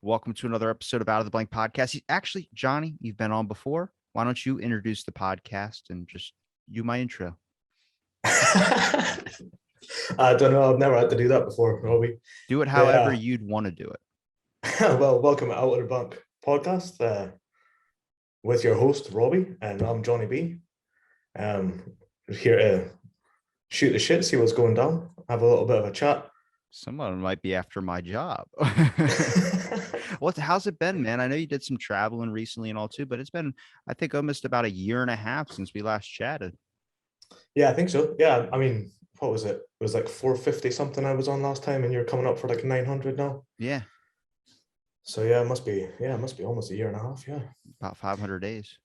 Welcome to another episode of Out of the Blank podcast. Actually, Johnny, you've been on before. Why don't you introduce the podcast and just you my intro? I don't know. I've never had to do that before, Robbie. Do it however But you'd want to do it. well, welcome to Out of the Bunk podcast with your host Robbie, and I'm Johnny B. Here to shoot the shit, see what's going down, have a little bit of a chat. Someone might be after my job. How's it been, man? I know you did some traveling recently and all too, but it's been, I think, almost about a year and a half since we last chatted. Yeah, I think so. Yeah, I mean, what was it? It was like 450 something I was on last time, and you're coming up for like 900 now. Yeah. So yeah, it must be almost a year and a half. Yeah, About 500 days.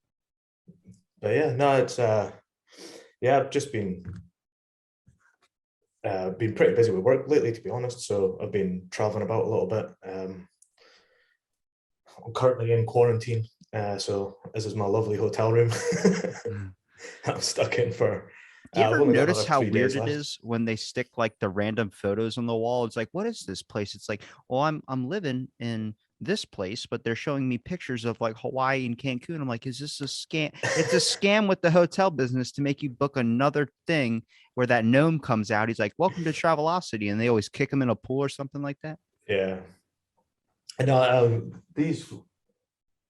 But yeah, no, it's I've just been pretty busy with work lately, to be honest. So I've been traveling about a little bit. I'm currently in quarantine, so this is my lovely hotel room. I'm stuck in for. Do you I've ever only got notice another how 3 days weird it left. is when they stick like the random photos on the wall? It's like, what is this place? It's like, well, I'm living in this place, but they're showing me pictures of like Hawaii and Cancun. I'm like, is this a scam? It's a scam with the hotel business to make you book another thing where that gnome comes out. He's like, welcome to Travelocity, and they always kick him in a pool or something like that. Yeah, and these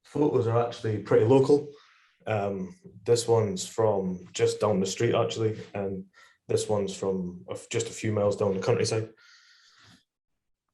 photos are actually pretty local. This one's from just down the street, actually, and this one's from just a few miles down the countryside.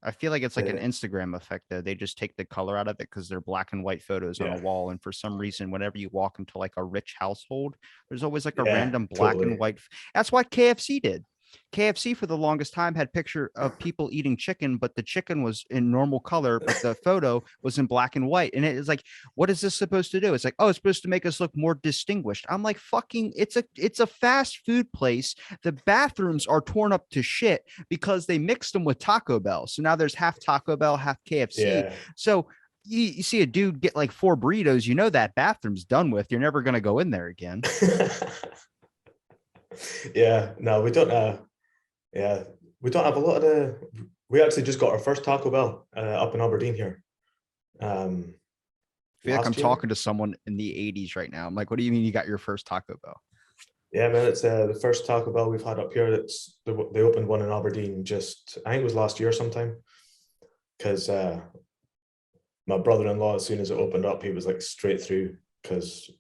I feel like it's like an Uh, Instagram effect though. They just take the color out of it because they're black and white photos on a yeah, wall. And for some reason, whenever you walk into like a rich household, there's always like a yeah, random black and totally. white. That's what KFC did. KFC for the longest time had picture of people eating chicken, but the chicken was in normal color, but the photo was in black and white. And it is like, what is this supposed to do? It's like, oh, it's supposed to make us look more distinguished. I'm like, fucking, it's a fast food place. The bathrooms are torn up to shit because they mixed them with Taco Bell. So now there's half Taco Bell, half KFC. Yeah. So you see a dude get like 4 burritos, you know that bathroom's done with. You're never going to go in there again. Yeah, no, we don't. Yeah, we don't have a lot of the. We actually just got our first Taco Bell up in Aberdeen here. I feel like I'm Last year. talking to someone in the 80s right now. I'm like, what do you mean you got your first Taco Bell? Yeah, man, it's the first Taco Bell we've had up here. They opened one in Aberdeen just I think it was last year sometime. Because my brother-in-law, as soon as it opened up, he was like straight through because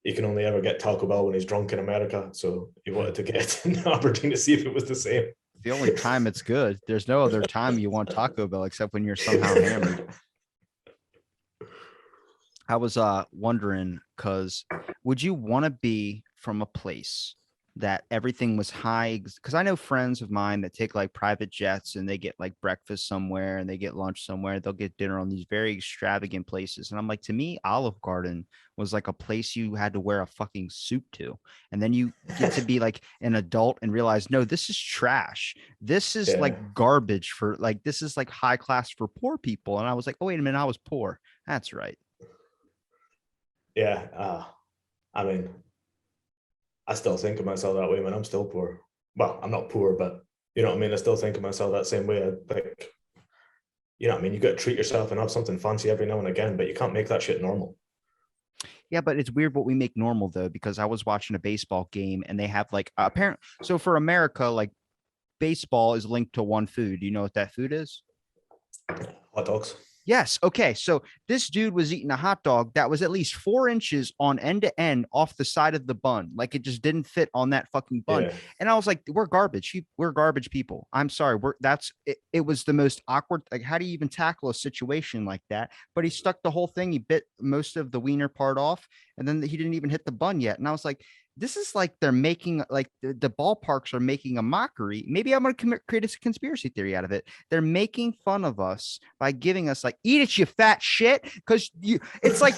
he can only ever get Taco Bell when he's drunk in America. So he wanted to get in Aberdeen to see if it was the same. The only time it's good. There's no other time you want Taco Bell except when you're somehow hammered. I was wondering because would you want to be from a place that everything was high? Because I know friends of mine that take like private jets and they get like breakfast somewhere and they get lunch somewhere. They'll get dinner on these very extravagant places. And I'm like, to me, Olive Garden was like a place you had to wear a fucking suit to. And then you get to be like an adult and realize, no, this is trash. This is Yeah, like garbage for like, this is like high class for poor people. And I was like, oh, wait a minute, I was poor. That's right. yeah. I mean, I still think of myself that way when I'm still poor. Well, I'm not poor, but you know what I mean. I still think of myself that same way. Like, you know what I mean. You got to treat yourself and have something fancy every now and again, but you can't make that shit normal. Yeah, but it's weird what we make normal though, because I was watching a baseball game and they have like apparent. So for America, like baseball is linked to one food. Do you know what that food is? Hot dogs. Yes. Okay. So this dude was eating a hot dog that was at least 4 inches on end to end off the side of the bun. Like it just didn't fit on that fucking bun. Yeah, And I was like, we're garbage. We're garbage people. I'm sorry. It was the most awkward. Like, how do you even tackle a situation like that? But he stuck the whole thing. He bit most of the wiener part off and then he didn't even hit the bun yet. And I was like, this is like they're making like the ballparks are making a mockery. Maybe I'm going to create a conspiracy theory out of it. They're making fun of us by giving us like, eat it, you fat shit. Because it's like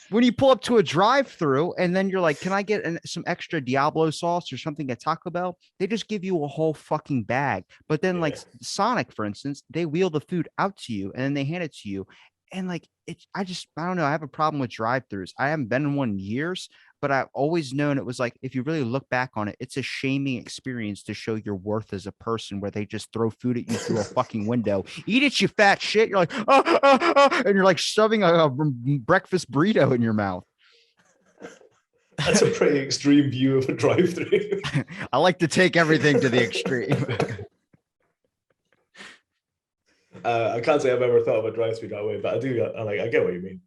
when you pull up to a drive-through and then you're like, can I get some extra Diablo sauce or something at Taco Bell? They just give you a whole fucking bag. But then like yeah, Sonic, for instance, they wheel the food out to you and then they hand it to you. and like I don't know. I have a problem with drive-throughs. I haven't been in one in years, but I've always known it was like, if you really look back on it, it's a shaming experience to show your worth as a person, where they just throw food at you through a fucking window. Eat it, you fat shit. You're like, and you're like shoving a breakfast burrito in your mouth. That's a pretty extreme view of a drive-through. I like to take everything to the extreme. I can't say I've ever thought of a drive-through that way, but I do. I get what you mean.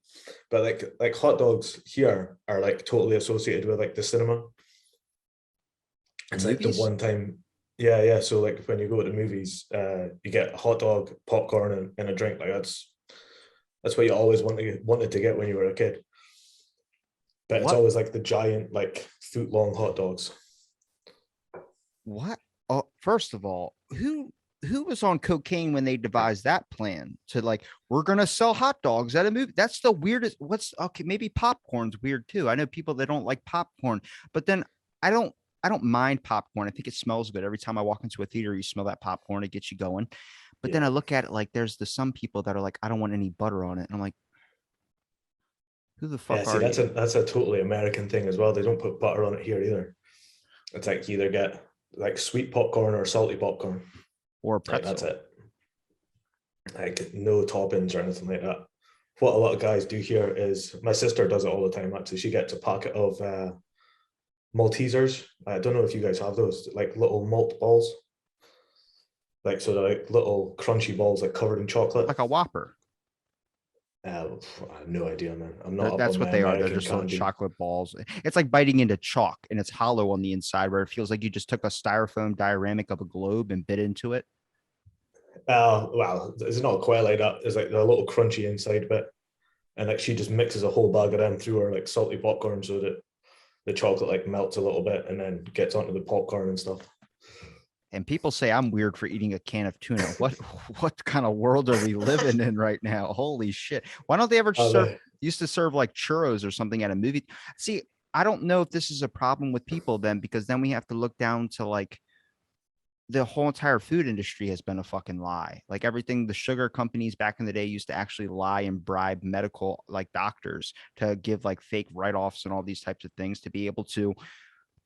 But like hot dogs here are like totally associated with like the cinema. It's like the Movies? one time, yeah. So like when you go to the movies, you get a hot dog, popcorn, and a drink. Like that's what you always wanted to get when you were a kid. But it's What? always like the giant, like foot-long hot dogs. What? Oh, first of all, who was on cocaine when they devised that plan to like, we're gonna sell hot dogs at a movie? That's the weirdest. What's okay? Maybe popcorn's weird too. I know people that don't like popcorn, but then I don't. I don't mind popcorn. I think it smells good. Every time I walk into a theater, you smell that popcorn. It gets you going. But then Yeah, I look at it like, there's some people that are like, I don't want any butter on it. And I'm like, who the yeah. fuck See, are you? that's a totally American thing as well. They don't put butter on it here either. It's like you either get like sweet popcorn or salty popcorn. Or a Like that's pretzel. it. Like no toppings or anything like that. What a lot of guys do here is my sister does it all the time. Actually, she gets a packet of Maltesers. I don't know if you guys have those, like little malt balls, like so they're like little crunchy balls, like covered in chocolate. Like a Whopper. I have no idea, man. I'm not up That's on what my they are. They're American just little candy. chocolate balls. It's like biting into chalk, and it's hollow on the inside, where it feels like you just took a styrofoam dioramic of a globe and bit into it. Well, it's not quite like that. It's like the little crunchy inside bit, and like she just mixes a whole bag of them through her like salty popcorn so that the chocolate like melts a little bit and then gets onto the popcorn and stuff. And people say I'm weird for eating a can of tuna. What kind of world are we living in right now? Holy shit. Why don't they ever serve Uh, used to serve like churros or something at a movie? See, I don't know if this is a problem with people then, because then we have to look down to like, the whole entire food industry has been a fucking lie. Like everything, the sugar companies back in the day used to actually lie and bribe medical like doctors to give like fake write-offs and all these types of things to be able to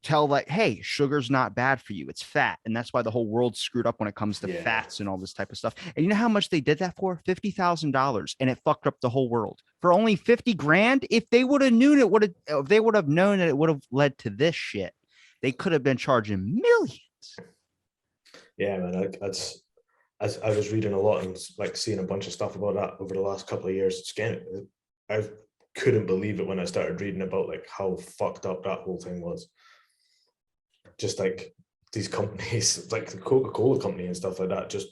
tell like, hey, sugar's not bad for you, it's fat. And that's why the whole world's screwed up when it comes to yeah, fats and all this type of stuff. And you know how much they did that for? $50,000. And it fucked up the whole world for only 50 grand. If they would have known it would have, if they would have known that it would have led to this shit, they could have been charging millions. yeah, man. That's as I was reading a lot and like seeing a bunch of stuff about that over the last couple of years. It's getting, I couldn't believe it when I started reading about like how fucked up that whole thing was. Just like these companies, like the Coca-Cola company and stuff like that, just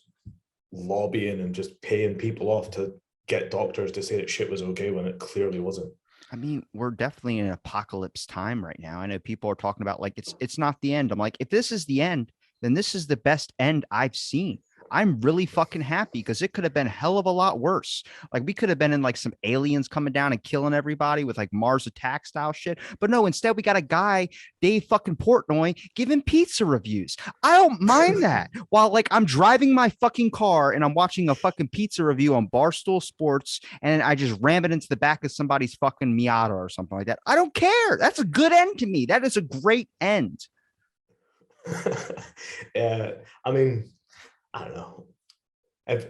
lobbying and just paying people off to get doctors to say that shit was okay when it clearly wasn't. I mean, we're definitely in an apocalypse time right now. I know people are talking about like, it's not the end. I'm like, if this is the end, then this is the best end I've seen. I'm really fucking happy, because it could have been a hell of a lot worse. Like we could have been in like some aliens coming down and killing everybody with like Mars attack style shit. But no, instead we got a guy, Dave fucking Portnoy, giving pizza reviews. I don't mind that. While like I'm driving my fucking car and I'm watching a fucking pizza review on Barstool Sports, and I just ram it into the back of somebody's fucking Miata or something like that. I don't care. That's a good end to me. That is a great end. Yeah, I mean, I don't know.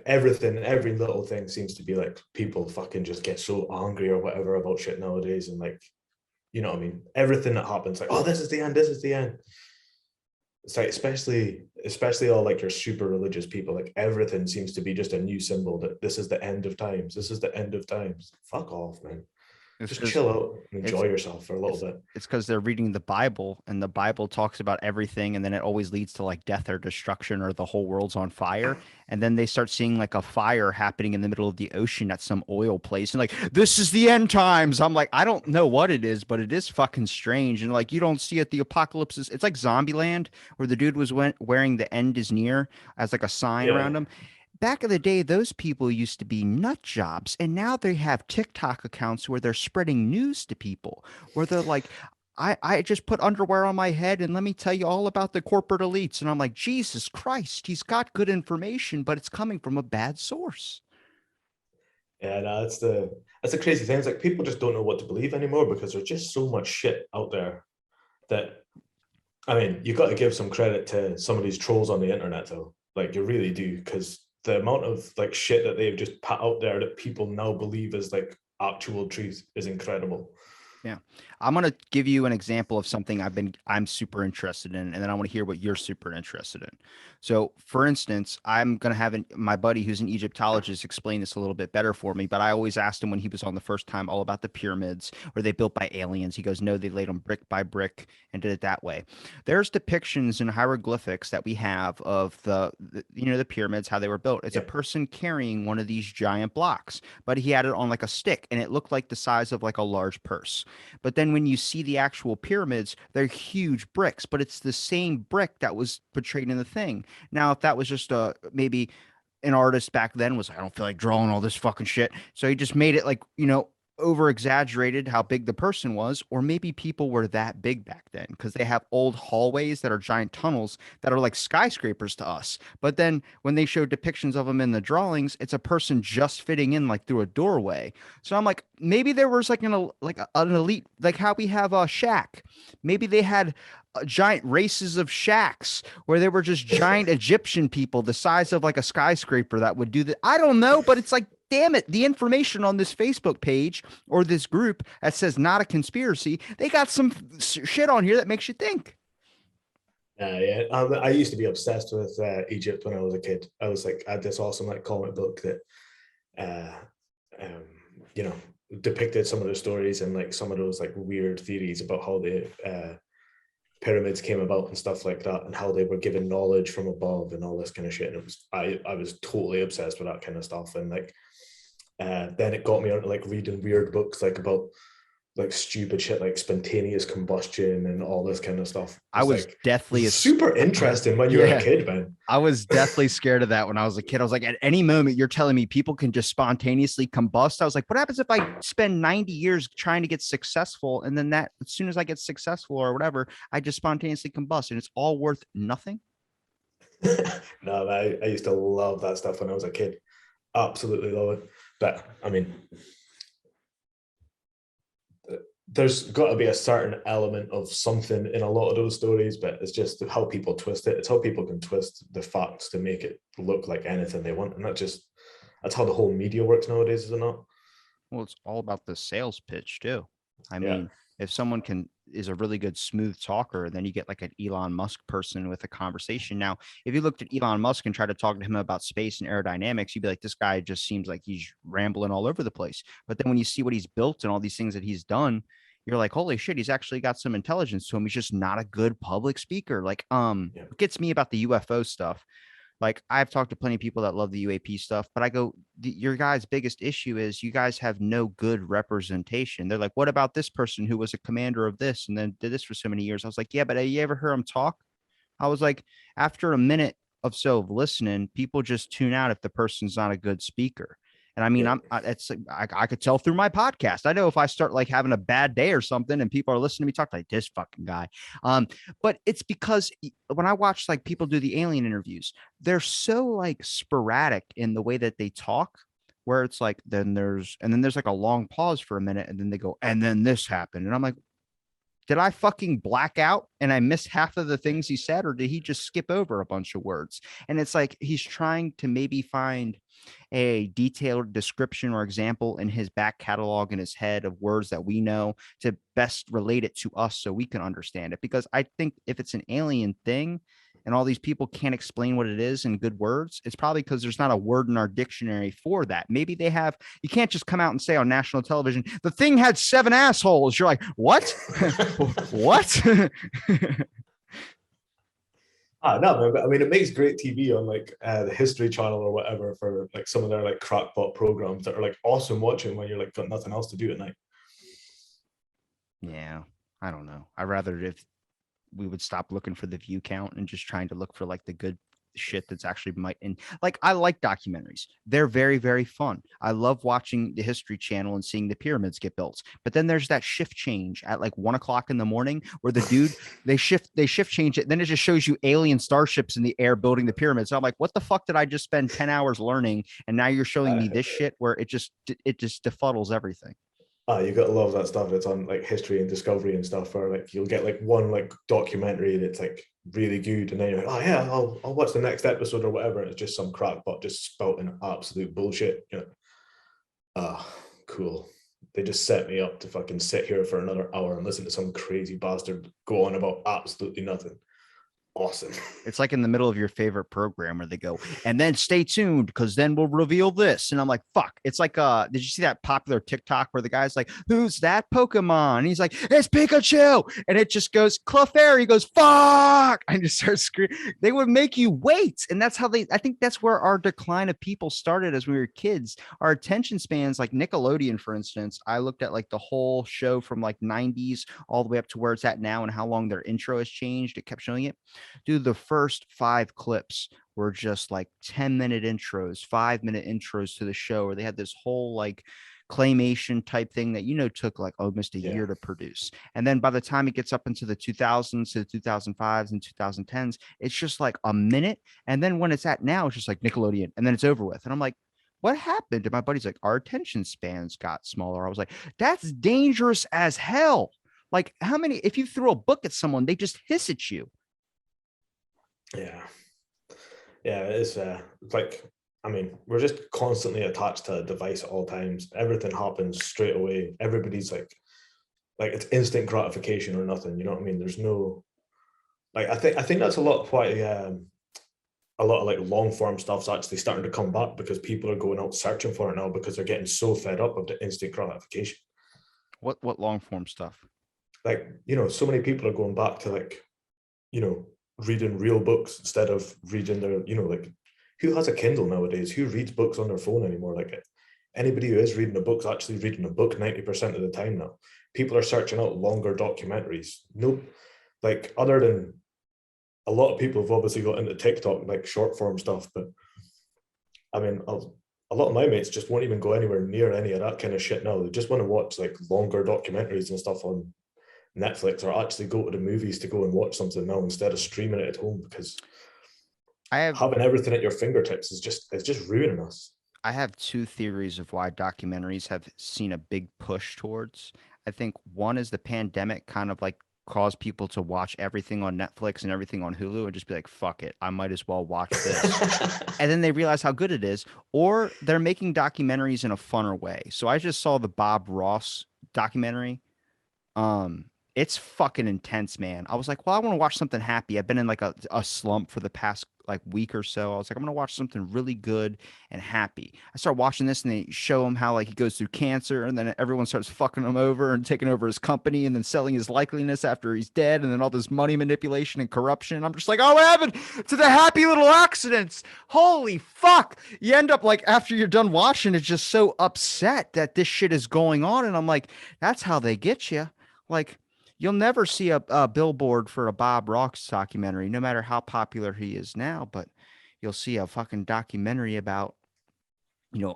Everything, every little thing seems to be like people fucking just get so angry or whatever about shit nowadays, and like, you know what I mean? Everything that happens, like, oh, this is the end, this is the end. It's like, especially all like your super religious people, like everything seems to be just a new symbol that this is the end of times. This is the end of times. Fuck off, man. It's Just because chill out and it's enjoy yourself for a little it's bit. it's because they're reading the Bible, and the Bible talks about everything, and then it always leads to like death or destruction, or the whole world's on fire. And then they start seeing like a fire happening in the middle of the ocean at some oil place, and like, this is the end times. I'm like, I don't know what it is, but it is fucking strange. And like, you don't see it. The apocalypse is, it's like Zombieland, where the dude was wearing the end is near as like a sign Yeah. around him. Back in the day, those people used to be nut jobs, and now they have TikTok accounts where they're spreading news to people, where they're like, I just put underwear on my head, and let me tell you all about the corporate elites. And I'm like, Jesus Christ, he's got good information, but it's coming from a bad source. Yeah, no, that's the crazy thing. It's like people just don't know what to believe anymore because there's just so much shit out there that, I mean, you got to give some credit to some of these trolls on the internet though. Like you really do, because the amount of like shit that they've just put out there that people now believe is like actual truth is incredible. Yeah. I'm going to give you an example of something I'm super interested in, and then I want to hear what you're super interested in. So, for instance, I'm going to have my buddy who's an Egyptologist explain this a little bit better for me, but I always asked him when he was on the first time all about the pyramids. Were they built by aliens? He goes, no, they laid them brick by brick and did it that way. There's depictions in hieroglyphics that we have of the pyramids, how they were built. It's a Yeah. person carrying one of these giant blocks, but he had it on like a stick and it looked like the size of like a large purse. But then when you see the actual pyramids, they're huge bricks, but it's the same brick that was portrayed in the thing. Now, if that was just maybe an artist back then was like, I don't feel like drawing all this fucking shit. So he just made it like, over exaggerated how big the person was, or maybe people were that big back then because they have old hallways that are giant tunnels that are like skyscrapers to us. But then when they show depictions of them in the drawings, it's a person just fitting in like through a doorway. So I'm like, maybe there was like an elite, like how we have a shack. Maybe they had giant races of shacks where they were just giant Egyptian people the size of like a skyscraper that would do that. I don't know, but it's like, damn it, the information on this Facebook page or this group that says not a conspiracy, they got some shit on here that makes you think. Yeah. I used to be obsessed with Egypt when I was a kid. I had this awesome like comic book that, uh, um, you know, depicted some of the stories and like some of those like weird theories about how the pyramids came about and stuff like that, and how they were given knowledge from above and all this kind of shit. And I was totally obsessed with that kind of stuff. And like, then it got me into like reading weird books like about like stupid shit like spontaneous combustion and all this kind of stuff. I It's was like deathly, super interesting when you were a yeah, kid, man. I was deathly scared of that when I was a kid. I was like, at any moment, you're telling me people can just spontaneously combust. I was like, what happens if I spend 90 years trying to get successful? And then that, as soon as I get successful or whatever, I just spontaneously combust and it's all worth nothing. No, I used to love that stuff when I was a kid. Absolutely love it. But I mean, there's got to be a certain element of something in a lot of those stories, but it's just how people twist it. It's how people can twist the facts to make it look like anything they want. And that's how the whole media works nowadays, is it not? Well, it's all about the sales pitch too. I Yeah. mean, if someone is a really good smooth talker, then you get like an Elon Musk person with a conversation. Now, if you looked at Elon Musk and tried to talk to him about space and aerodynamics, you'd be like, this guy just seems like he's rambling all over the place. But then when you see what he's built and all these things that he's done, you're like, holy shit, he's actually got some intelligence to him. He's just not a good public speaker. Like, Yeah. what gets me about the UFO stuff, like I've talked to plenty of people that love the UAP stuff, but I go, your guys' biggest issue is you guys have no good representation. They're like, what about this person who was a commander of this and then did this for so many years? I was like, yeah, but have you ever heard him talk? I was like, after a minute of so of listening, people just tune out if the person's not a good speaker. And I mean, Yeah. I could tell through my podcast. I know if I start like having a bad day or something and people are listening to me talk like this fucking guy. But it's because when I watch like people do the alien interviews, they're so like sporadic in the way that they talk, where it's like, then there's like a long pause for a minute and then they go, and then this happened. And I'm like, did I fucking black out and I missed half of the things he said, or did he just skip over a bunch of words? And it's like he's trying to maybe find a detailed description or example in his back catalog in his head of words that we know to best relate it to us so we can understand it. Because I think if it's an alien thing and all these people can't explain what it is in good words, it's probably because there's not a word in our dictionary for that. Maybe they have, you can't just come out and say on national television, the thing had 7 assholes. You're like, what? What? No, man, but I mean, it makes great TV on like the History Channel or whatever for like some of their like crackpot programs that are like awesome watching when you're like got nothing else to do at night. Yeah, I don't know. I'd rather if we would stop looking for the view count and just trying to look for like the good shit that's actually might. And like, I like documentaries. They're very, very fun. I love watching the History Channel and seeing the pyramids get built. But then there's that shift change at like 1 o'clock in the morning where the dude, they shift change it. Then it just shows you alien starships in the air building the pyramids. So I'm like, what the fuck did I just spend 10 hours learning? And now you're showing me this shit where it just befuddles everything. You gotta love that stuff. It's on like History and Discovery and stuff, where like you'll get like one like documentary that's like really good, and then you're like, oh yeah, I'll watch the next episode or whatever. It's just some crackpot just spouting absolute bullshit. You know, cool. They just set me up to fucking sit here for another hour and listen to some crazy bastard go on about absolutely nothing. Awesome. It's like in the middle of your favorite program where they go, and then stay tuned because then we'll reveal this. And I'm like, fuck. It's like, did you see that popular TikTok where the guy's like, who's that Pokemon? And he's like, it's Pikachu. And it just goes, Clefairy. He goes, fuck. I just start screaming. They would make you wait. And that's how I think that's where our decline of people started as we were kids. Our attention spans, like Nickelodeon, for instance, I looked at like the whole show from like 90s all the way up to where it's at now and how long their intro has changed. It kept showing it. Dude, the first 5 clips were just like 10-minute intros, 5-minute intros to the show, where they had this whole like claymation type thing that, took like almost a year to produce. And then by the time it gets up into the 2000s to the 2005s and 2010s, it's just like a minute. And then when it's at now, it's just like Nickelodeon, and then it's over with. And I'm like, what happened? And my buddy's like, our attention spans got smaller. I was like, that's dangerous as hell. Like, how many, if you throw a book at someone, they just hiss at you. Yeah, it's like, I mean, we're just constantly attached to a device at all times. Everything happens straight away. Everybody's like it's instant gratification or nothing. You know what I mean? There's no, like, I think that's a lot of why a lot of like long form stuff's actually starting to come back, because people are going out searching for it now because they're getting so fed up of the instant gratification. What long form stuff? Like, so many people are going back to like, reading real books instead of reading their, like, who has a Kindle nowadays? Who reads books on their phone anymore? Like, anybody who is reading a book's actually reading a book 90% of the time now. People are searching out longer documentaries. No, like, other than a lot of people have obviously got into TikTok, like short form stuff, but I mean, a lot of my mates just won't even go anywhere near any of that kind of shit now. They just want to watch like longer documentaries and stuff on Netflix, or actually go to the movies to go and watch something now instead of streaming it at home, because having everything at your fingertips is just ruining us. I have 2 theories of why documentaries have seen a big push towards. I think one is the pandemic kind of like caused people to watch everything on Netflix and everything on Hulu and just be like, fuck it, I might as well watch this. And then they realize how good it is, or they're making documentaries in a funner way. So I just saw the Bob Ross documentary. It's fucking intense, man. I was like, well, I want to watch something happy. I've been in like a slump for the past like week or so. I was like, I'm gonna watch something really good and happy. I start watching this, and they show him how like he goes through cancer, and then everyone starts fucking him over and taking over his company, and then selling his likeliness after he's dead, and then all this money manipulation and corruption. I'm just like, oh, what happened to the happy little accidents? Holy fuck! You end up like, after you're done watching, it's just so upset that this shit is going on, and I'm like, that's how they get you. Like, you'll never see a billboard for a Bob Ross documentary, no matter how popular he is now, but you'll see a fucking documentary about,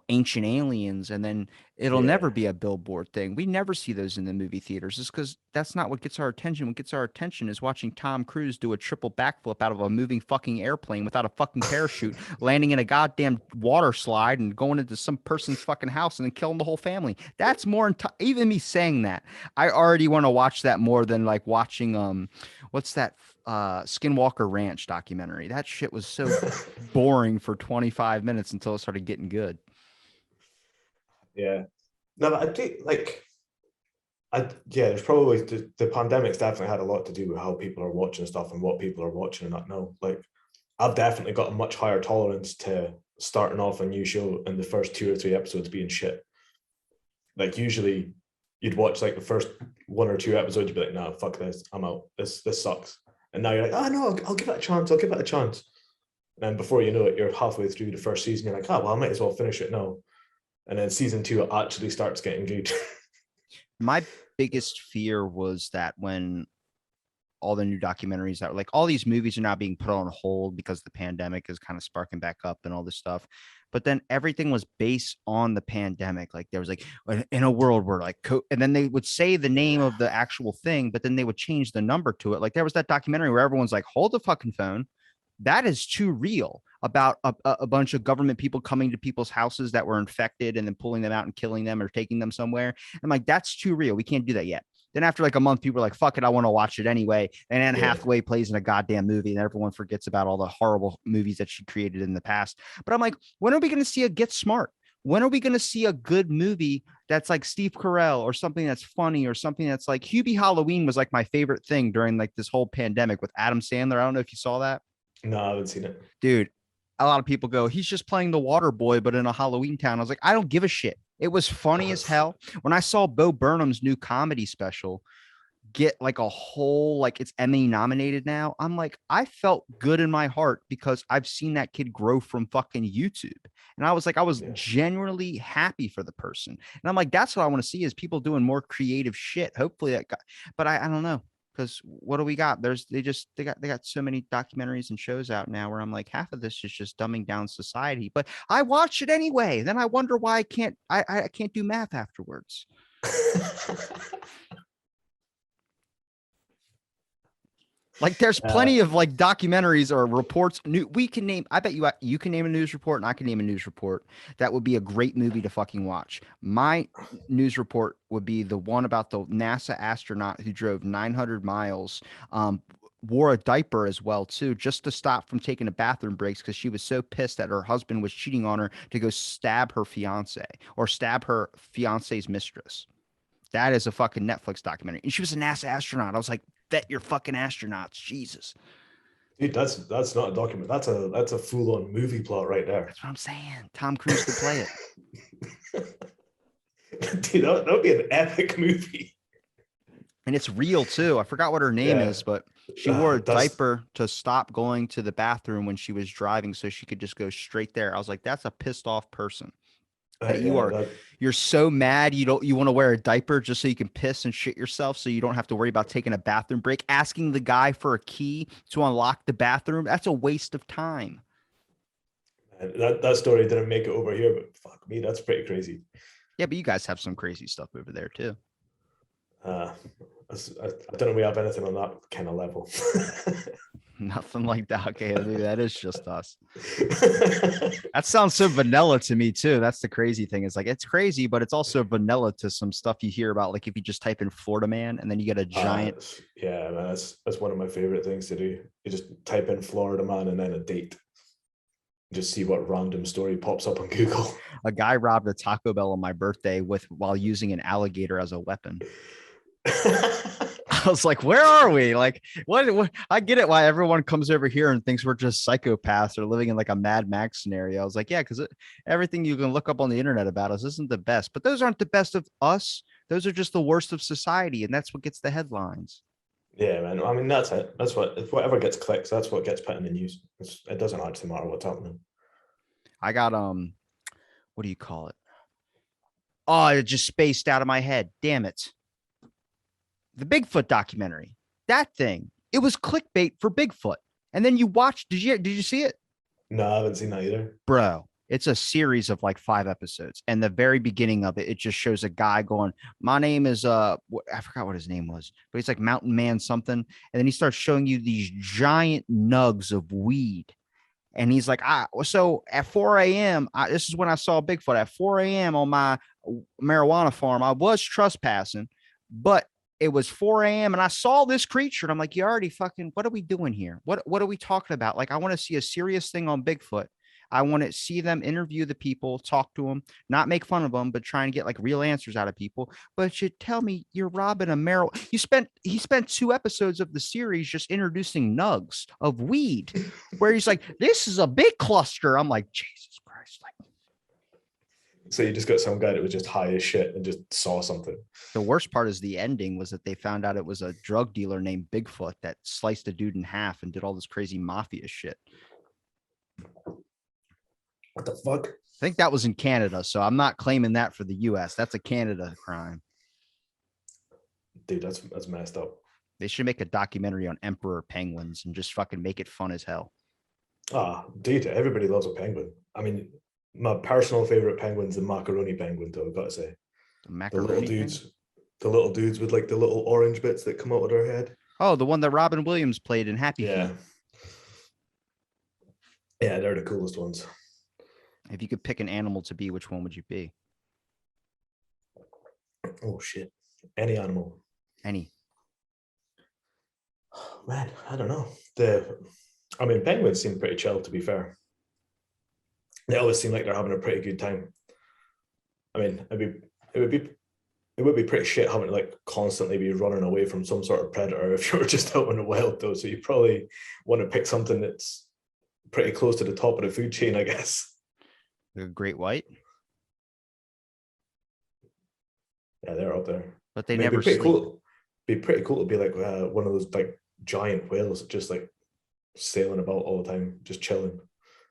ancient aliens, and then it'll never be a billboard thing. We never see those in the movie theaters. It's because that's not what gets our attention. What gets our attention is watching Tom Cruise do a triple backflip out of a moving fucking airplane without a fucking parachute, landing in a goddamn water slide and going into some person's fucking house and then killing the whole family. That's more, even me saying that, I already want to watch that more than like watching, what's that? Skinwalker Ranch documentary. That shit was so boring for 25 minutes until it started getting good. Yeah. No, but I do like, there's probably the pandemic's definitely had a lot to do with how people are watching stuff and what people are watching and that now. Like, I've definitely got a much higher tolerance to starting off a new show and the first 2 or 3 episodes being shit. Like, usually you'd watch like the first 1 or 2 episodes, you'd be like, nah, fuck this, I'm out. This sucks. And now you're like, oh no, I'll give it a chance. I'll give it a chance. And then before you know it, you're halfway through the first season. You're like, oh, well, I might as well finish it now. And then season 2 actually starts getting good. My biggest fear was that when all the new documentaries that were like all these movies are now being put on hold because the pandemic is kind of sparking back up and all this stuff. But then everything was based on the pandemic. Like there was like in a world where like, and then they would say the name of the actual thing, but then they would change the number to it. Like there was that documentary where everyone's like, hold the fucking phone. That is too real about a bunch of government people coming to people's houses that were infected and then pulling them out and killing them or taking them somewhere. I'm like, that's too real. We can't do that yet. Then after like a month, people are like, fuck it, I want to watch it anyway. And Anne Hathaway plays in a goddamn movie and everyone forgets about all the horrible movies that she created in the past. But I'm like, when are we going to see a Get Smart? When are we going to see a good movie that's like Steve Carell or something that's funny or something that's like Hubie Halloween was like my favorite thing during like this whole pandemic with Adam Sandler. I don't know if you saw that. No, I haven't seen it. Dude, a lot of people go, he's just playing the water boy, but in a Halloween town. I was like, I don't give a shit. It was funny as hell. When I saw Bo Burnham's new comedy special get like a whole, like it's Emmy nominated now, I'm like, I felt good in my heart because I've seen that kid grow from fucking YouTube. And I was like, I was genuinely happy for the person. And I'm like, that's what I want to see is people doing more creative shit. Hopefully that got, but I don't know. Because what do we got? They got so many documentaries and shows out now where I'm like, half of this is just dumbing down society. But I watch it anyway. Then I wonder why I can't do math afterwards. Like there's plenty of like documentaries or reports. We can name. I bet you can name a news report, and I can name a news report that would be a great movie to fucking watch. My news report would be the one about the NASA astronaut who drove 900 miles, wore a diaper as well too, just to stop from taking a bathroom breaks because she was so pissed that her husband was cheating on her to go stab her fiance or stab her fiance's mistress. That is a fucking Netflix documentary, and she was a NASA astronaut. I was like, bet you're fucking astronauts, Jesus. Dude, that's not a document. That's a full-on movie plot right there. That's what I'm saying. Tom Cruise could play it. Dude, that would be an epic movie. And it's real too. I forgot what her name is, but she wore a diaper to stop going to the bathroom when she was driving so she could just go straight there. I was like, that's a pissed off person. That you're so mad you want to wear a diaper just so you can piss and shit yourself so you don't have to worry about taking a bathroom break, asking the guy for a key to unlock the bathroom. That's a waste of time. That story didn't make it over here, but fuck me, that's pretty crazy. Yeah, but you guys have some crazy stuff over there too. I don't know, we have anything on that kind of level. Nothing like that. Okay, that is just us. That sounds so vanilla to me too. That's the crazy thing. It's like it's crazy, but it's also vanilla to some stuff you hear about. Like if you just type in Florida man and then you get a giant. Yeah, man, that's one of my favorite things to do. You just type in Florida man and then a date. Just see what random story pops up on Google. A guy robbed a Taco Bell on my birthday while using an alligator as a weapon. I was like, where are we? Like, what? I get it why everyone comes over here and thinks we're just psychopaths or living in like a Mad Max scenario. I was like, yeah, because everything you can look up on the internet about us isn't the best, but those aren't the best of us. Those are just the worst of society. And that's what gets the headlines. Yeah, man. I mean, that's it. That's whatever gets clicks. That's what gets put in the news. It doesn't actually matter what's happening. I got, what do you call it? Oh, it just spaced out of my head. Damn it. The Bigfoot documentary, that thing, it was clickbait for Bigfoot. And then you watched, did you see it? No, I haven't seen that either. Bro, it's a series of like 5 episodes. And the very beginning of it, it just shows a guy going, my name is, I forgot what his name was, but he's like Mountain Man something. And then he starts showing you these giant nugs of weed. And he's like, so at 4 a.m., this is when I saw Bigfoot. At 4 a.m. on my marijuana farm, I was trespassing, but it was 4 a.m. and I saw this creature. And I'm like, you already fucking, what are we doing here? What are we talking about? Like, I want to see a serious thing on Bigfoot. I want to see them interview the people, talk to them, not make fun of them, but try and get like real answers out of people. But you tell me you're robbing a marijuana. He spent 2 episodes of the series just introducing nugs of weed where he's like, this is a big cluster. I'm like, Jesus Christ. Like, so you just got some guy that was just high as shit and just saw something. The worst part is the ending was that they found out it was a drug dealer named Bigfoot that sliced a dude in half and did all this crazy mafia shit. What the fuck? I think that was in Canada, so I'm not claiming that for the US. That's a Canada crime. Dude, that's messed up. They should make a documentary on emperor penguins and just fucking make it fun as hell. Ah, dude, everybody loves a penguin. I mean, my personal favorite penguin's the macaroni penguin, though, I've got to say. The The little macaroni penguin? dudes, the little dudes with like the little orange bits that come out of their head. Oh, the one that Robin Williams played in Happy Yeah. Feet. Yeah, they're the coolest ones. If you could pick an animal to be, which one would you be? Oh shit. Any animal. Any. Man, I don't know. I mean, penguins seem pretty chill, to be fair. They always seem like they're having a pretty good time. I mean, it would be pretty shit having to like constantly be running away from some sort of predator if you were just out in the wild, though. So you probably want to pick something that's pretty close to the top of the food chain, I guess. The great white. Yeah, they're up there. But they I mean, never it'd be pretty sleep. cool. Be pretty cool to be like one of those like giant whales, just like sailing about all the time, just chilling.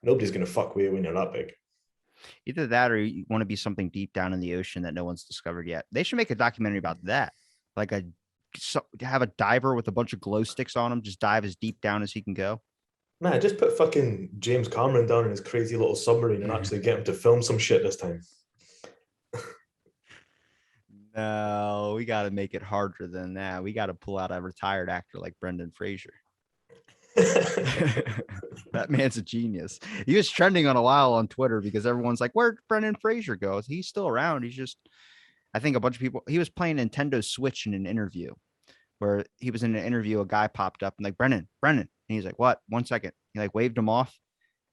Nobody's gonna fuck with you when you're that big. Either that or you want to be something deep down in the ocean that no one's discovered yet. They should make a documentary about that. Like have a diver with a bunch of glow sticks on him, just dive as deep down as he can go. Man, just put fucking James Cameron down in his crazy little submarine and actually get him to film some shit this time. No, we got to make it harder than that. We got to pull out a retired actor like Brendan Fraser. That man's a genius. He was trending on a while on Twitter because everyone's like, where'd Brendan Fraser go? He's still around. He's just, I think a bunch of people, he was playing Nintendo Switch in an interview where he was in an interview. A guy popped up and like, Brendan. And he's like, what? 1 second. He like waved him off.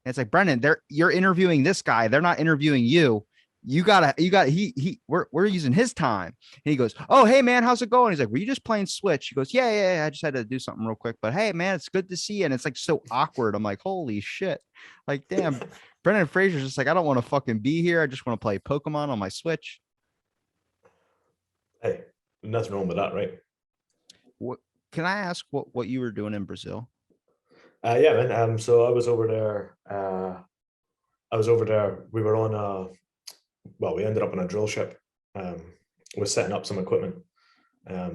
And it's like, Brendan, you're interviewing this guy. They're not interviewing you. We're using his time. And he goes, oh, hey man, how's it going? He's like, were you just playing Switch? He goes, yeah. I just had to do something real quick, but hey man, it's good to see you. And it's like so awkward. I'm like, holy shit. Like, damn, Brendan Fraser's just like, I don't want to fucking be here. I just want to play Pokemon on my Switch. Hey, nothing wrong with that, right? What can I ask what you were doing in Brazil? Yeah, man. So I was over there. We were on we ended up on a drill ship. Was setting up some equipment.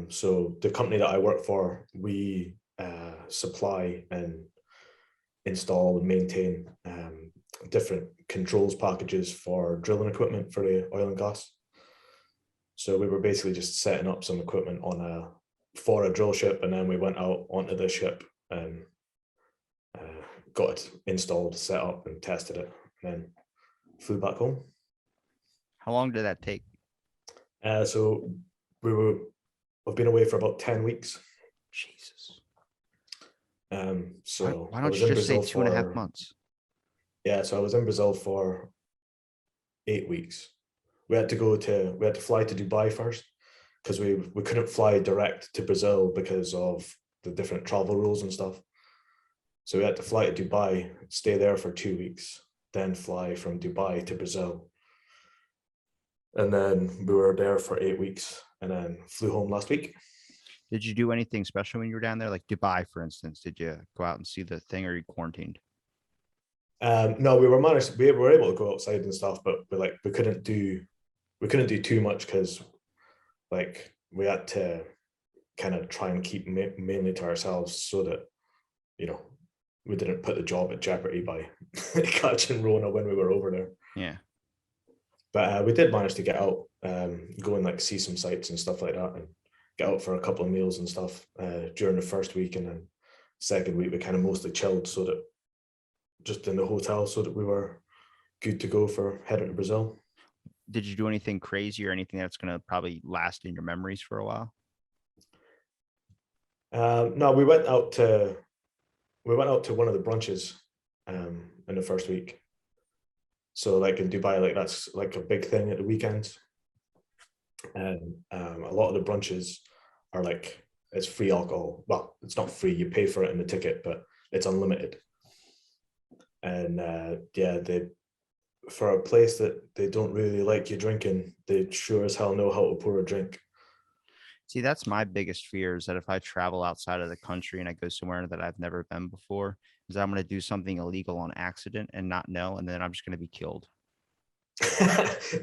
So the company that I work for, we supply and install and maintain different controls packages for drilling equipment for the oil and gas. So we were basically just setting up some equipment for a drill ship, and then we went out onto the ship and got it installed, set up, and tested it, and then flew back home. How long did that take? So we've been away for about 10 weeks. Jesus. So why don't you just say 2.5 months? Yeah, so I was in Brazil for 8 weeks. We had to fly to Dubai first because we couldn't fly direct to Brazil because of the different travel rules and stuff. So we had to fly to Dubai, stay there for 2 weeks, then fly from Dubai to Brazil. And then we were there for 8 weeks and then flew home last week. Did you do anything special when you were down there? Like Dubai, for instance, did you go out and see the thing, or you quarantined? No, we were able to go outside and stuff, but we couldn't do too much because like we had to kind of try and keep mainly to ourselves so that, you know, we didn't put the job at jeopardy by catching Rona when we were over there. Yeah. But we did manage to get out, go and like see some sights and stuff like that, and get out for a couple of meals and stuff during the first week, and then second week we kind of mostly chilled, so that just in the hotel, so that we were good to go for heading to Brazil. Did you do anything crazy or anything that's going to probably last in your memories for a while? No, we went out to one of the brunches in the first week. So like in Dubai, like that's like a big thing at the weekends. And a lot of the brunches are like, it's free alcohol. Well, it's not free, you pay for it in the ticket, but it's unlimited. And for a place that they don't really like you drinking, they sure as hell know how to pour a drink. See, that's my biggest fear, is that if I travel outside of the country and I go somewhere that I've never been before, is I'm going to do something illegal on accident and not know, and then I'm just going to be killed.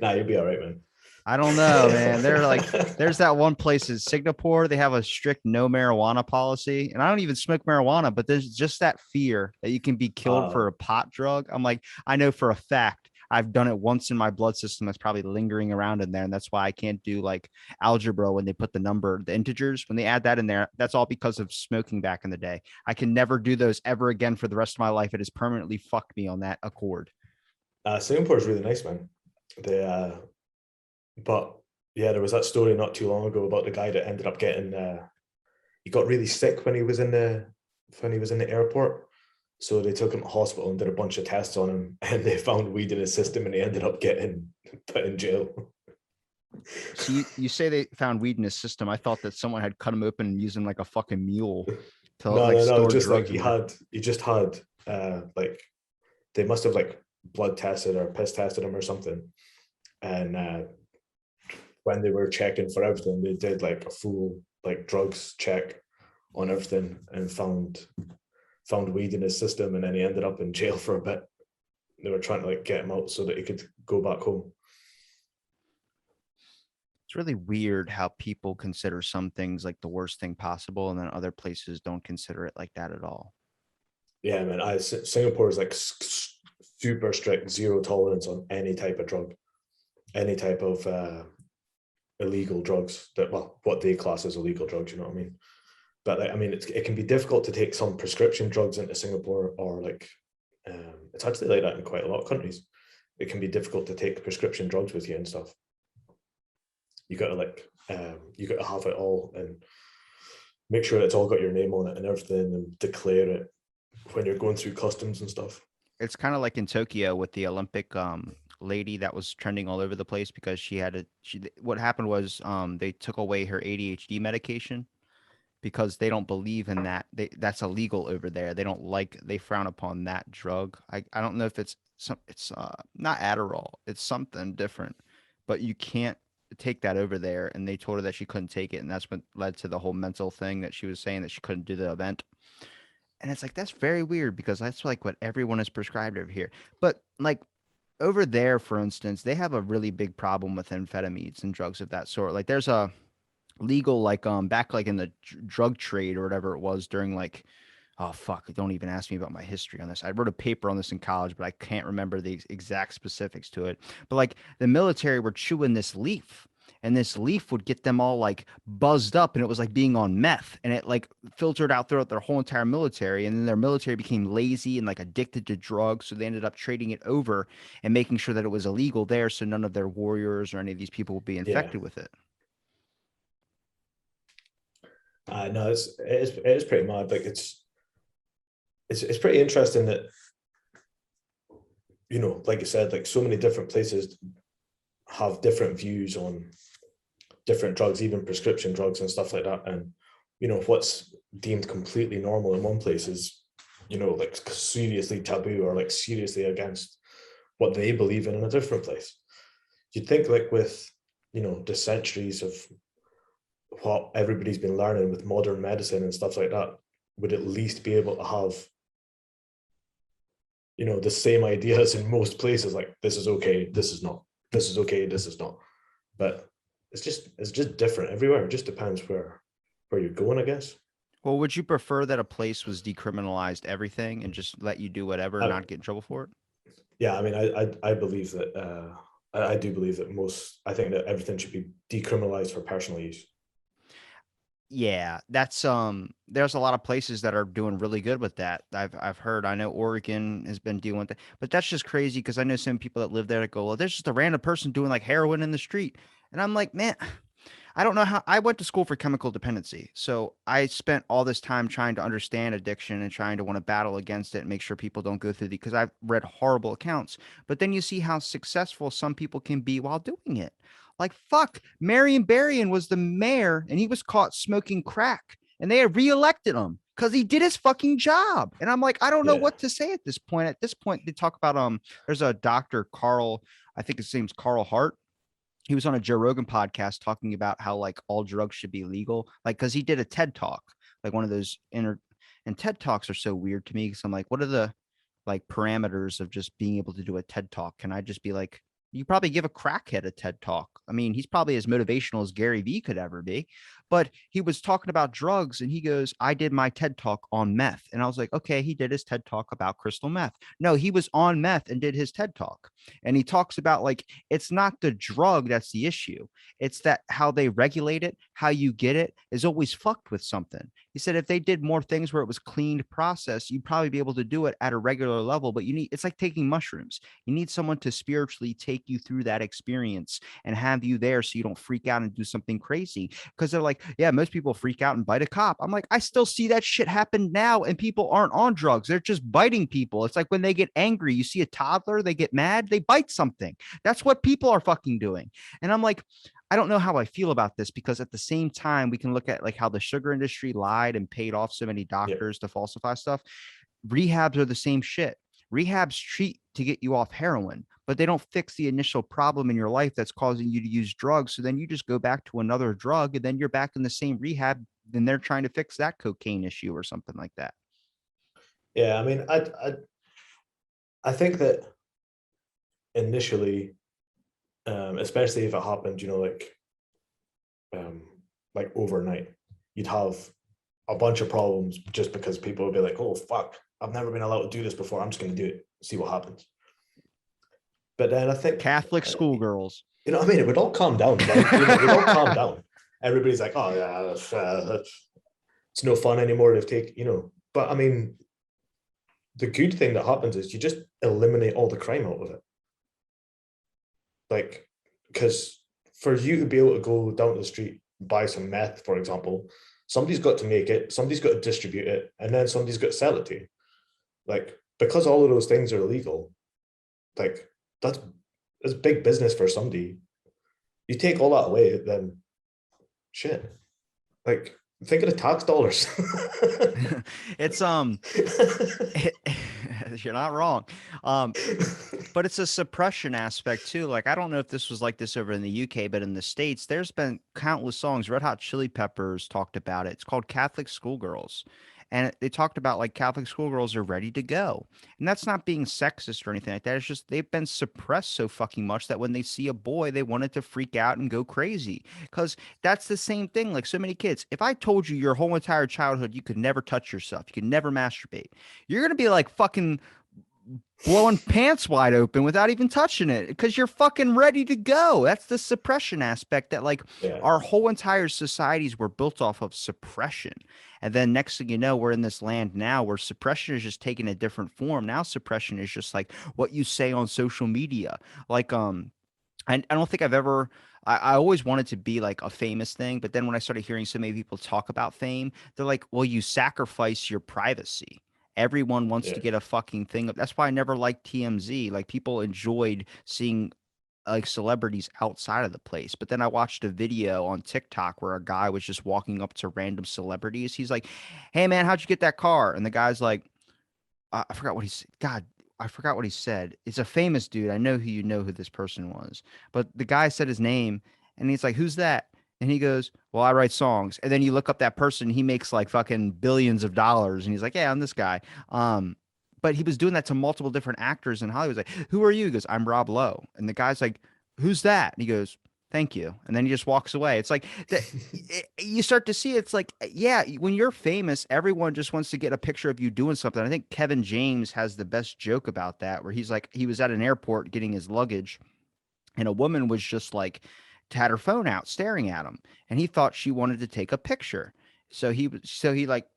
Nah, you'll be all right, man. I don't know, man. They're like, there's that one place in Singapore. They have a strict no marijuana policy. And I don't even smoke marijuana, but there's just that fear that you can be killed for Uh, a pot drug. I'm like, I know for a fact I've done it once in my blood system that's probably lingering around in there. And that's why I can't do like algebra when they put the number, the integers, when they add that in there. That's all because of smoking back in the day. I can never do those ever again for the rest of my life. It has permanently fucked me on that accord. Singapore is really nice, man. They, but yeah, there was that story not too long ago about the guy that ended up getting, he got really sick when he was in the airport. So they took him to hospital and did a bunch of tests on him, and they found weed in his system, and he ended up getting put in jail. So you say they found weed in his system. I thought that someone had cut him open and used him like a fucking mule to No, like no, no. store Just like drugs in there. he just had like they must have like blood tested or piss tested him or something. And when they were checking for everything, they did like a full like drugs check on everything and found weed in his system, and then he ended up in jail for a bit. They were trying to like get him out so that he could go back home. It's really weird how people consider some things like the worst thing possible, and then other places don't consider it like that at all. Yeah, man. Singapore is like super strict, zero tolerance on any type of drug, any type of illegal drugs that, well, what they class as illegal drugs. You know what I mean? But like, I mean, it can be difficult to take some prescription drugs into Singapore, or like it's actually like that in quite a lot of countries. It can be difficult to take prescription drugs with you and stuff. You got to like you got to have it all and make sure it's all got your name on it and everything, and declare it when you're going through customs and stuff. It's kind of like in Tokyo with the Olympic lady that was trending all over the place because she had a she what happened was they took away her ADHD medication because they don't believe in that. That's illegal over there. They frown upon that drug. I don't know if it's not Adderall. It's something different. But you can't take that over there, and they told her that she couldn't take it, and that's what led to the whole mental thing that she was saying that she couldn't do the event. And it's like that's very weird because that's like what everyone is prescribed over here. But like over there, for instance, they have a really big problem with amphetamines and drugs of that sort. Like there's a legal like back like in the drug trade or whatever it was during like oh fuck, don't even ask me about my history on this. I wrote a paper on this in college, but I can't remember the exact specifics to it. But like the military were chewing this leaf, and this leaf would get them all like buzzed up, and it was like being on meth, and it like filtered out throughout their whole entire military, and then their military became lazy and like addicted to drugs, so they ended up trading it over and making sure that it was illegal there, so none of their warriors or any of these people would be Yeah, infected with it. no, it is pretty mad. Like it's pretty interesting that, you know, like you said, like so many different places have different views on different drugs, even prescription drugs and stuff like that. And you know, what's deemed completely normal in one place is, you know, like seriously taboo or like seriously against what they believe in a different place. You'd think like with, you know, the centuries of what everybody's been learning with modern medicine and stuff like that, would at least be able to have, you know, the same ideas in most places. Like this is okay, this is not. This is okay, this is not. But it's just different everywhere. It just depends where you're going, I guess. Well, would you prefer that a place was decriminalized everything and just let you do whatever and I, not get in trouble for it? yeah, I mean, I believe that I do believe that I think that everything should be decriminalized for personal use. Yeah, that's there's a lot of places that are doing really good with that. I've heard. I know Oregon has been dealing with it, but that's just crazy because I know some people that live there that go, well, there's just a random person doing like heroin in the street. And I'm like, man, I don't know how I went to school for chemical dependency. So I spent all this time trying to understand addiction and trying to want to battle against it and make sure people don't go through the because I've read horrible accounts. But then you see how successful some people can be while doing it. Like fuck, Marion Barrion was the mayor and he was caught smoking crack and they reelected him because he did his fucking job. And I'm like, I don't know Yeah, what to say at this point. At this point, they talk about there's a doctor, Carl, I think his name's Carl Hart. He was on a Joe Rogan podcast talking about how like all drugs should be legal, like because he did a TED talk, like one of those and TED talks are so weird to me because I'm like, what are the like parameters of just being able to do a TED talk? Can I just be like You probably give a crackhead a TED talk. I mean, he's probably as motivational as Gary Vee could ever be. But he was talking about drugs and he goes, I did my TED talk on meth. And I was like, okay, he did his TED talk about crystal meth. No, he was on meth and did his TED talk. And he talks about like, it's not the drug that's the issue. It's that how they regulate it, how you get it is always fucked with something. He said if they did more things where it was cleaned process, you'd probably be able to do it at a regular level. But you need, it's like taking mushrooms. You need someone to spiritually take you through that experience and have you there so you don't freak out and do something crazy. Because they're like, yeah, most people freak out and bite a cop. I'm like, I still see that shit happen now, and people aren't on drugs. They're just biting people. It's like when they get angry, you see a toddler, they get mad, they bite something. That's what people are fucking doing. And I'm like, I don't know how I feel about this because at the same time, we can look at like how the sugar industry lied and paid off so many Yeah. doctors to falsify stuff. Rehabs are the same shit. Rehabs treat to get you off heroin, but they don't fix the initial problem in your life that's causing you to use drugs. So then you just go back to another drug and then you're back in the same rehab. Then they're trying to fix that cocaine issue or something like that. Yeah, I mean, I think that initially, especially if it happened, you know, like overnight, you'd have a bunch of problems just because people would be like, oh fuck, I've never been allowed to do this before. I'm just going to do it, see what happens. But then I think Catholic schoolgirls. you know, I mean, it would all calm down. Right? You know, it would all calm down. Everybody's like, oh yeah, it's no fun anymore. They've taken, you know. But I mean, the good thing that happens is you just eliminate all the crime out of it. Like, because for you to be able to go down to the street, buy some meth, for example, somebody's got to make it, somebody's got to distribute it, and then somebody's got to sell it to you. Like, because all of those things are illegal, like that's big business for somebody. You take all that away, then shit. Like, think of the tax dollars. It's you're not wrong. But it's a suppression aspect too. Like I don't know if this was like this over in the UK, but in the States, there's been countless songs. Red Hot Chili Peppers talked about it. It's called Catholic Schoolgirls. And they talked about like Catholic schoolgirls are ready to go. And that's not being sexist or anything like that. It's just they've been suppressed so fucking much that when they see a boy, they want it to freak out and go crazy. Because that's the same thing. Like so many kids, if I told you your whole entire childhood you could never touch yourself, you could never masturbate, you're gonna be like fucking blowing pants wide open without even touching it because you're fucking ready to go. That's the suppression aspect that like Yeah. our whole entire societies were built off of suppression. And then next thing you know, we're in this land now where suppression is just taking a different form. Now suppression is just like what you say on social media. Like I don't think I've ever I always wanted to be like a famous thing, but then when I started hearing so many people talk about fame, they're like, well, you sacrifice your privacy. Everyone wants Yeah. to get a fucking thing. That's why I never liked TMZ. Like people enjoyed seeing like celebrities outside of the place. But then I watched a video on TikTok where a guy was just walking up to random celebrities. He's like, "Hey man, how'd you get that car?" And the guy's like, I forgot what he said. God, I forgot what he said. It's a famous dude. I know who you know who this person was. But the guy said his name and he's like, "Who's that?" And he goes, "Well, I write songs." And then you look up that person, he makes like fucking billions of dollars and he's like, "Yeah, I'm this guy." But he was doing that to multiple different actors in Hollywood. He's like, "Who are you?" He goes, "I'm Rob Lowe." And the guy's like, "Who's that?" And he goes, "Thank you." And then he just walks away. It's like you start to see it's like, yeah, when you're famous, everyone just wants to get a picture of you doing something. I think Kevin James has the best joke about that, where he's like, he was at an airport getting his luggage, and a woman was just like, had her phone out staring at him, and he thought she wanted to take a picture. So he like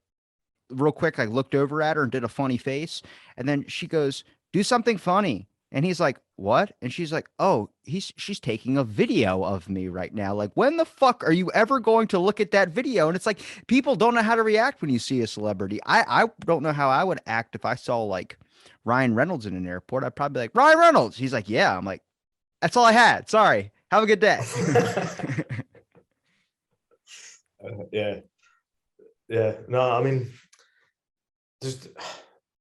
real quick, like looked over at her and did a funny face. And then she goes, "Do something funny." And he's like, "What?" And she's like, "Oh, she's taking a video of me right now. Like, when the fuck are you ever going to look at that video?" And it's like people don't know how to react when you see a celebrity. I don't know how I would act if I saw like Ryan Reynolds in an airport. I'd probably be like, "Ryan Reynolds." He's like, "Yeah." I'm like, "That's all I had. Sorry. Have a good day." Yeah. Yeah. No, I mean, there's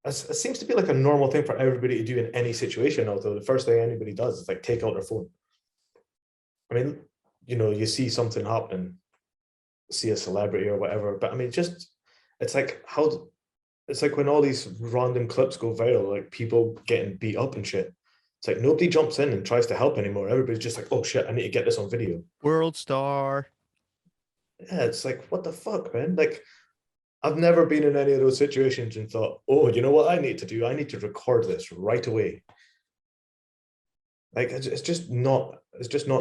it seems to be like a normal thing for everybody to do in any situation. Although the first thing anybody does is like take out their phone. I mean, you know, you see something happen, see a celebrity or whatever, but I mean, just it's like it's like when all these random clips go viral, like people getting beat up and shit. It's like nobody jumps in and tries to help anymore. Everybody's just like, oh shit, I need to get this on video. World star. Yeah, it's like, what the fuck, man? Like, I've never been in any of those situations and thought, oh, you know what I need to do? I need to record this right away. Like, it's just not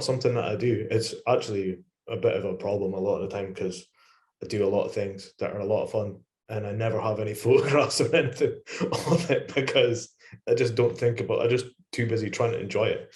something that I do. It's actually a bit of a problem a lot of the time because I do a lot of things that are a lot of fun and I never have any photographs or anything of it because I just don't think about it. I'm just too busy trying to enjoy it.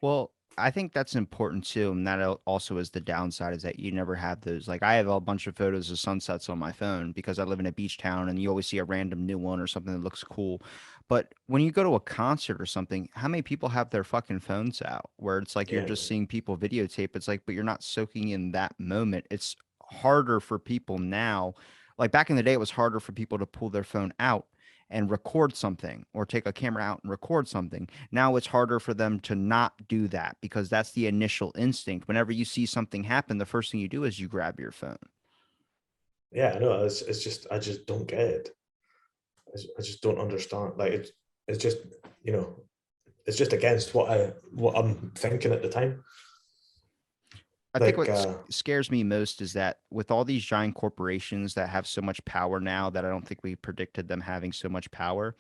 Well, I think that's important too, and that also is the downside is that you never have those. Like I have a bunch of photos of sunsets on my phone because I live in a beach town, and you always see a random new one or something that looks cool. But when you go to a concert or something, how many people have their fucking phones out? Where it's like you're Yeah. just seeing people videotape. It's like, but you're not soaking in that moment. It's harder for people now. Like back in the day, it was harder for people to pull their phone out and record something or take a camera out and record something. Now it's harder for them to not do that because that's the initial instinct. Whenever you see something happen, the first thing you do is you grab your phone. Yeah, I know. It's just I just don't get it. I just don't understand. Like it's just, you know, it's just against what I'm thinking at the time. I think Like what scares me most is that with all these giant corporations that have so much power now that I don't think we predicted them having so much power.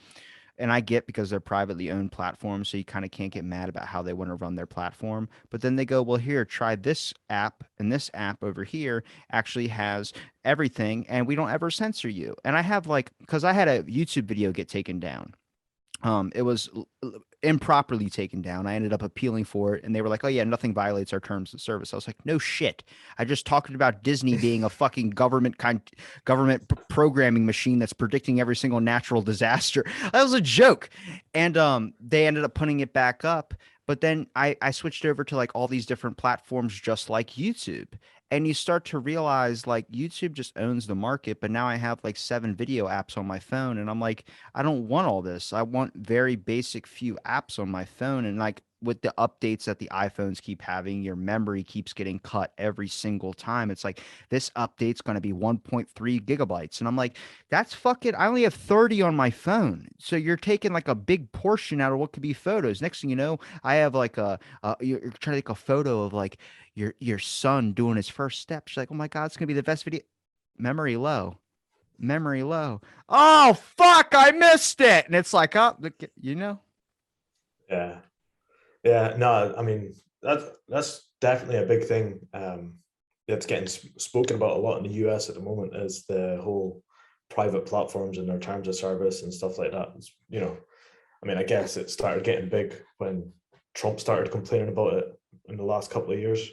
And I get because they're privately owned platforms, so you kind of can't get mad about how they want to run their platform. But then they go, well, here, try this app, and this app over here actually has everything, and we don't ever censor you. And I have like, because I had a YouTube video get taken down. It was improperly taken down. I ended up appealing for it, and they were like, "Oh yeah, nothing violates our terms of service." I was like, "No shit." I just talked about Disney being a fucking government programming machine that's predicting every single natural disaster. That was a joke, and they ended up putting it back up. But then I switched over to like all these different platforms, just like YouTube. And you start to realize like YouTube just owns the market, but now I have like 7 video apps on my phone, and I'm like, I don't want all this. I want very basic few apps on my phone. And like with the updates that the iPhones keep having, your memory keeps getting cut every single time. It's like this update's going to be 1.3 gigabytes. And I'm like, that's fucking, I only have 30 on my phone. So you're taking like a big portion out of what could be photos. Next thing you know, I have like you're trying to take a photo of like your son doing his first steps. You're like, oh my God, it's going to be the best video. Memory low, memory low. Oh fuck, I missed it. And it's like, oh, you know. yeah, yeah. No, I mean that's definitely a big thing. That's getting spoken about a lot in the US at the moment is the whole private platforms and their terms of service and stuff like that. You know, I mean, I guess it started getting big when Trump started complaining about it in the last couple of years,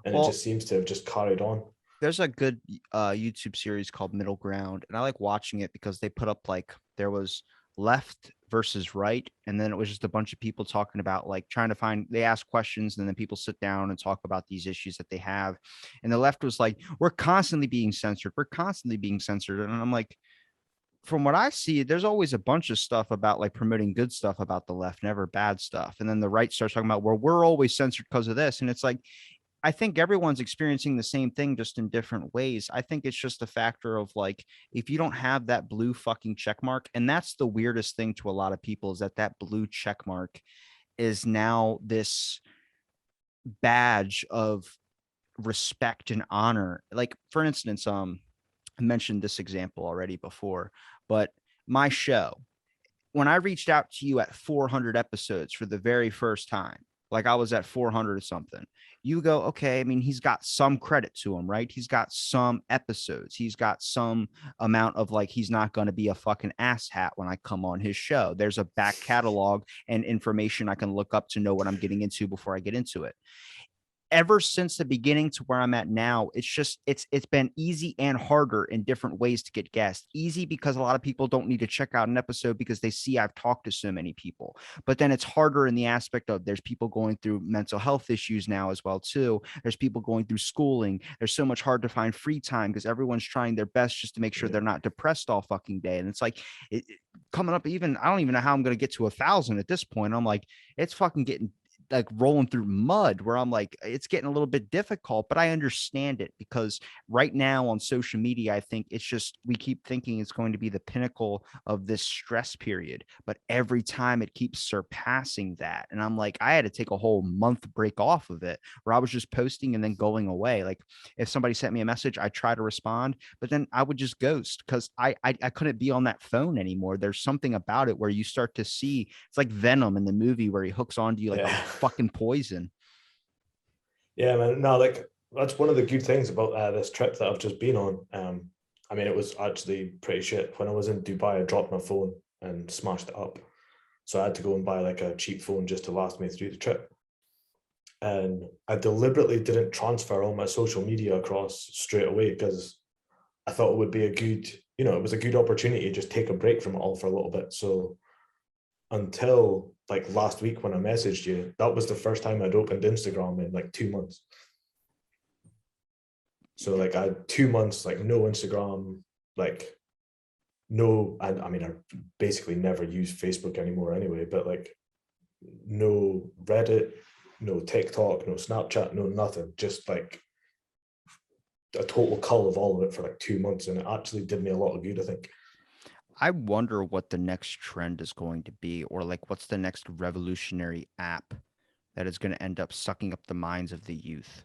and it Well, just seems to have just carried on. there's a good YouTube series called Middle Ground, and I like watching it because they put up like there was left versus right, and then it was just a bunch of people talking about like trying to find. They ask questions, and then people sit down and talk about these issues that they have. And the left was like, "We're constantly being censored. We're constantly being censored," and I'm like, from what I see, there's always a bunch of stuff about like promoting good stuff about the left, never bad stuff. And then the right starts talking about, well, we're always censored because of this. And it's like, I think everyone's experiencing the same thing, just in different ways. I think it's just a factor of like, if you don't have that blue fucking check mark, and that's the weirdest thing to a lot of people is that that blue check mark is now this badge of respect and honor. Like, for instance, I mentioned this example already before, but my show, when I reached out to you at 400 episodes for the very first time, like I was at 400 or something, you go, okay, I mean, he's got some credit to him, right? He's got some episodes. He's got some amount of like, he's not going to be a fucking asshat when I come on his show. There's a back catalog and information I can look up to know what I'm getting into before I get into it. Ever since the beginning to where I'm at now, it's been easy and harder in different ways to get guests. Easy because a lot of people don't need to check out an episode because they see I've talked to so many people. But then it's harder in the aspect of there's people going through mental health issues now as well too. There's people going through schooling. There's so much hard to find free time because everyone's trying their best just to make sure Yeah. they're not depressed all fucking day. And it's like coming up even I don't even know how I'm going to get to 1,000 at this point. I'm like it's fucking getting like rolling through mud where I'm like, it's getting a little bit difficult, but I understand it because right now on social media, I think it's just, we keep thinking it's going to be the pinnacle of this stress period, but every time it keeps surpassing that. And I'm like, I had to take a whole month break off of it where I was just posting and then going away. Like if somebody sent me a message, I try to respond, but then I would just ghost because I couldn't be on that phone anymore. There's something about it where you start to see, it's like Venom in the movie where he hooks onto you like a Yeah. fucking poison. Yeah, man. No, like that's one of the good things about this trip that I've just been on. I mean, it was actually pretty shit. When I was in Dubai, I dropped my phone and smashed it up. So I had to go and buy like a cheap phone just to last me through the trip. And I deliberately didn't transfer all my social media across straight away because I thought it would be a good, it was a good opportunity to just take a break from it all for a little bit. So until like last week when I messaged you, that was the first time I'd opened Instagram in like 2 months. So like I had 2 months, like no Instagram, like no, I mean, I basically never use Facebook anymore anyway, but like no Reddit, no TikTok, no Snapchat, no nothing, just like a total cull of all of it for like 2 months. And it actually did me a lot of good, I think. I wonder what the next trend is going to be, or like what's the next revolutionary app that is going to end up sucking up the minds of the youth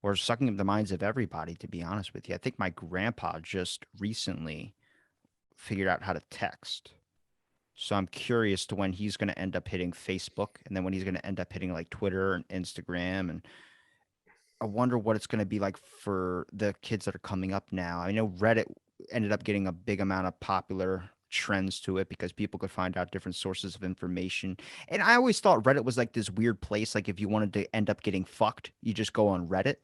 or sucking up the minds of everybody, to be honest with you. I think my grandpa just recently figured out how to text. So I'm curious to when he's going to end up hitting Facebook and then when he's going to end up hitting like Twitter and Instagram. And I wonder what it's going to be like for the kids that are coming up now. I know Reddit ended up getting a big amount of popular trends to it because people could find out different sources of information. And I always thought Reddit was like this weird place. Like if you wanted to end up getting fucked, you just go on Reddit.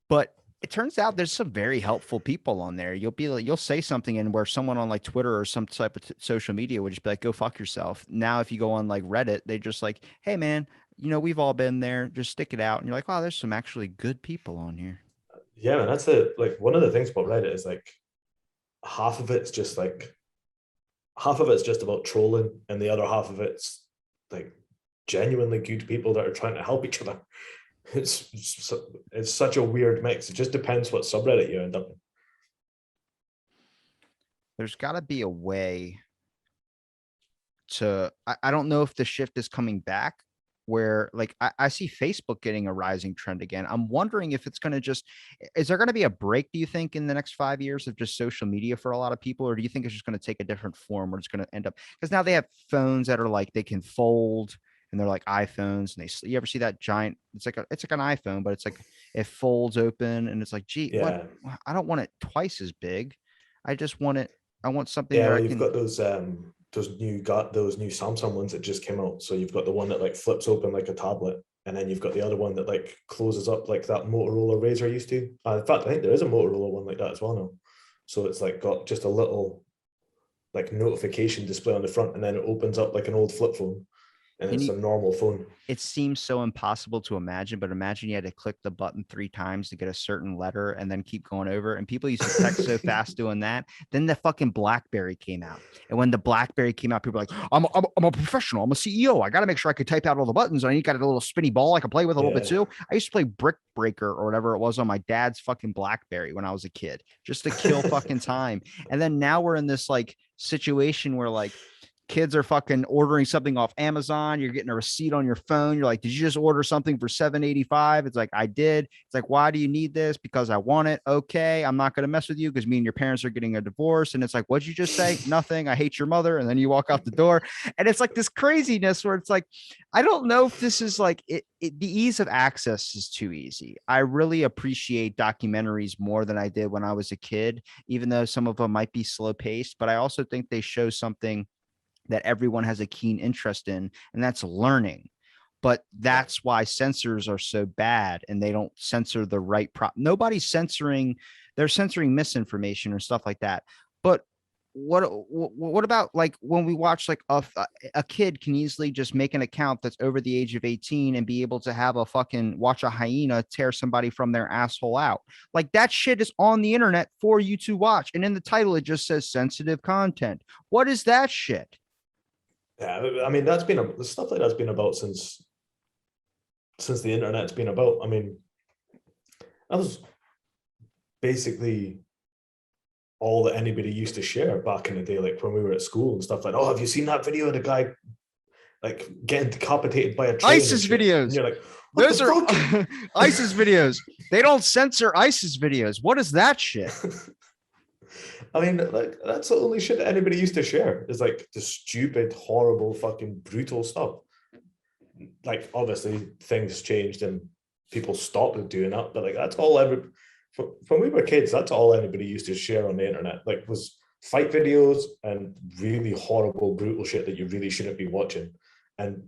But it turns out there's some very helpful people on there. You'll be like, you'll say something and where someone on like Twitter or some type of social media would just be like, go fuck yourself. Now, if you go on like Reddit, they just like, hey man, we've all been there. Just stick it out. And you're like, wow, there's some actually good people on here. Yeah, man, that's the like one of the things about Reddit is like half of it's just like half of it's just about trolling, and the other half of it's like genuinely good people that are trying to help each other. It's such a weird mix. It just depends what subreddit you end up in. There's got to be a way to, I don't know if the shift is coming back where like I see Facebook getting a rising trend again. I'm wondering if it's going to just, is there going to be a break, do you think, in the next 5 years of just social media for a lot of people? Or do you think it's just going to take a different form where it's going to end up, because now they have phones that are like, they can fold and they're like iPhones and you ever see that giant, it's like an iPhone, but it's like, it folds open and it's like, gee, what? Yeah, I don't want it twice as big. I just want it. I want something yeah. that I Well, you've can. got those new Samsung ones that just came out. So you've got the one that like flips open like a tablet, and then you've got the other one that like closes up like that Motorola Razr used to. In fact, I think there is a Motorola one like that as well now. So it's like got just a little like notification display on the front, and then it opens up like an old flip phone, and Can it's you, a normal phone. it seems so impossible to imagine, but imagine you had to click the button 3 times to get a certain letter and then keep going over. And people used to text so fast doing that. Then the fucking BlackBerry came out. And when the BlackBerry came out, people were like, I'm a professional. I'm a CEO. I got to make sure I could type out all the buttons. I need got a little spinny ball I can play with a little bit Yeah, too. I used to play Brick Breaker or whatever it was on my dad's fucking BlackBerry when I was a kid, just to kill fucking time. And then now we're in this like situation where like, kids are fucking ordering something off Amazon. You're getting a receipt on your phone. You're like, did you just order something for $7.85? It's like, I did. It's like, why do you need this? Because I want it. Okay. I'm not going to mess with you because me and your parents are getting a divorce. And it's like, what'd you just say? Nothing. I hate your mother. And then you walk out the door. And it's like this craziness where it's like, I don't know if this is like the ease of access is too easy. I really appreciate documentaries more than I did when I was a kid, even though some of them might be slow paced, but I also think they show something that everyone has a keen interest in, and that's learning. But yeah, that's why censors are so bad and they don't censor the right nobody's censoring, they're censoring misinformation or stuff like that. But what about like when we watch like a kid can easily just make an account that's over the age of 18 and be able to have a fucking watch a hyena tear somebody from their asshole out. Like that shit is on the internet for you to watch. And in the title, it just says sensitive content. What is that shit? yeah. I mean, the stuff like that's been about since. since the internet's been about. I mean, that was basically all that anybody used to share back in the day, like when we were at school and stuff. Like, oh, have you seen that video of the guy like getting decapitated by a train? ISIS and videos. And you're like, what those are ISIS videos. They don't censor ISIS videos. What is that shit? I mean, like, that's the only shit that anybody used to share, is like the stupid, horrible, fucking brutal stuff. Like, obviously things changed and people stopped doing that, but like, that's all when we were kids, that's all anybody used to share on the internet, like, was fight videos and really horrible, brutal shit that you really shouldn't be watching. And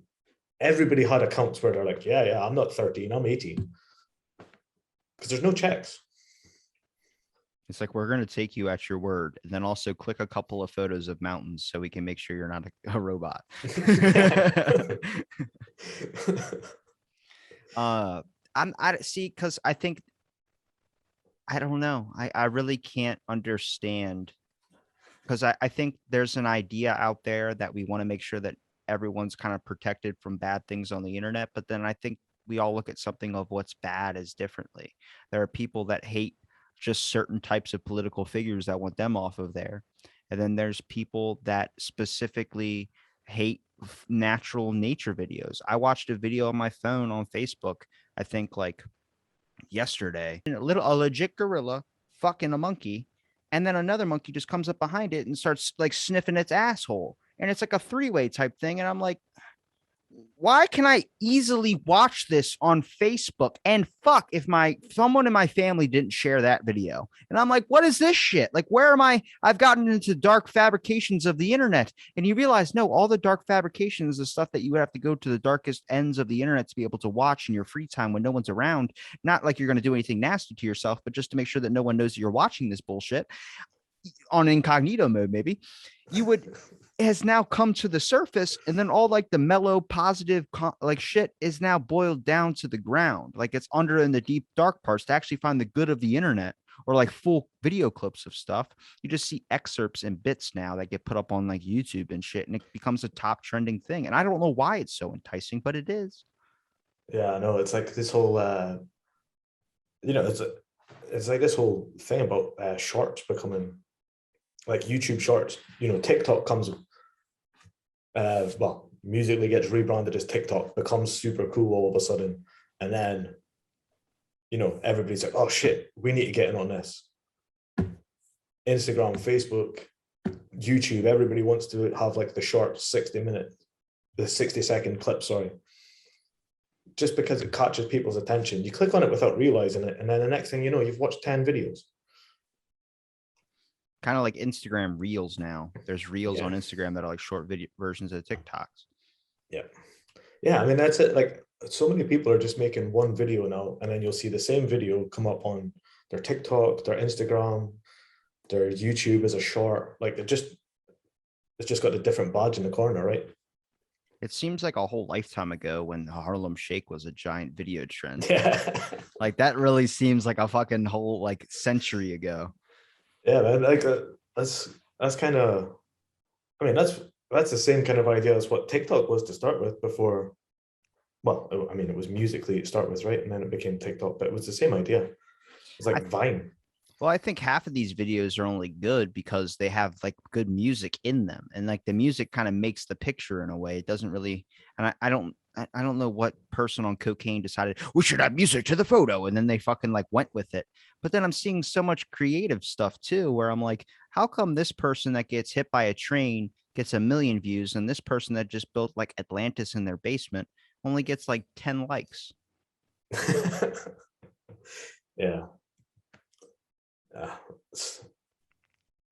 everybody had accounts where they're like, yeah, I'm not 13, I'm 18. Because there's no checks. It's like, we're going to take you at your word, and then also click a couple of photos of mountains so we can make sure you're not a robot. I see, because I think, I don't know. I really can't understand, because I think there's an idea out there that we want to make sure that everyone's kind of protected from bad things on the internet. But then I think we all look at something of what's bad as differently. There are people that hate just certain types of political figures that want them off of there. And then there's people that specifically hate natural nature videos. I watched a video on my phone on Facebook, I think like yesterday, a legit gorilla fucking a monkey, and then another monkey just comes up behind it and starts like sniffing its asshole, and it's like a three-way type thing, and I'm like, why can I easily watch this on Facebook? And fuck, if someone in my family didn't share that video. And I'm like, what is this shit? Like, where am I? I've gotten into dark fabrications of the internet. And you realize, no, all the dark fabrications is stuff that you would have to go to the darkest ends of the internet to be able to watch in your free time when no one's around. Not like you're going to do anything nasty to yourself, but just to make sure that no one knows that you're watching this bullshit on incognito mode. Maybe you would has now come to the surface, and then all like the mellow positive like shit is now boiled down to the ground, like it's under in the deep dark parts. To actually find the good of the internet, or like full video clips of stuff, you just see excerpts and bits now that get put up on like YouTube and shit, and it becomes a top trending thing. And I don't know why it's so enticing, but it is. Yeah, no, it's like this whole it's like this whole thing about shorts becoming like YouTube shorts. TikTok comes Musically gets rebranded as TikTok, becomes super cool all of a sudden, and then everybody's like, oh shit, we need to get in on this. Instagram, Facebook, YouTube, everybody wants to have like the short 60-second clip, just because it catches people's attention. You click on it without realizing it, and then the next thing you know, you've watched 10 videos. Kind of like Instagram Reels now. There's Reels on Instagram that are like short video versions of TikToks. Yeah, I mean, that's it. Like, so many people are just making one video now, and then you'll see the same video come up on their TikTok, their Instagram, their YouTube as a short. Like, it's just got a different badge in the corner, right? It seems like a whole lifetime ago when the Harlem Shake was a giant video trend. Yeah. Like, that really seems like a fucking whole like century ago. Yeah, man. Like, that's kind of, I mean, that's the same kind of idea as what TikTok was to start with before. Well, I mean, it was Musically to start with, right? And then it became TikTok, but it was the same idea. It's like Vine. Well, I think half of these videos are only good because they have like good music in them, and like the music kind of makes the picture in a way. It doesn't really, and I don't know what person on cocaine decided we should have music to the photo, and then they fucking like went with it. But then I'm seeing so much creative stuff too, where I'm like, how come this person that gets hit by a train gets 1 million views, and this person that just built like Atlantis in their basement only gets like 10 likes? Yeah.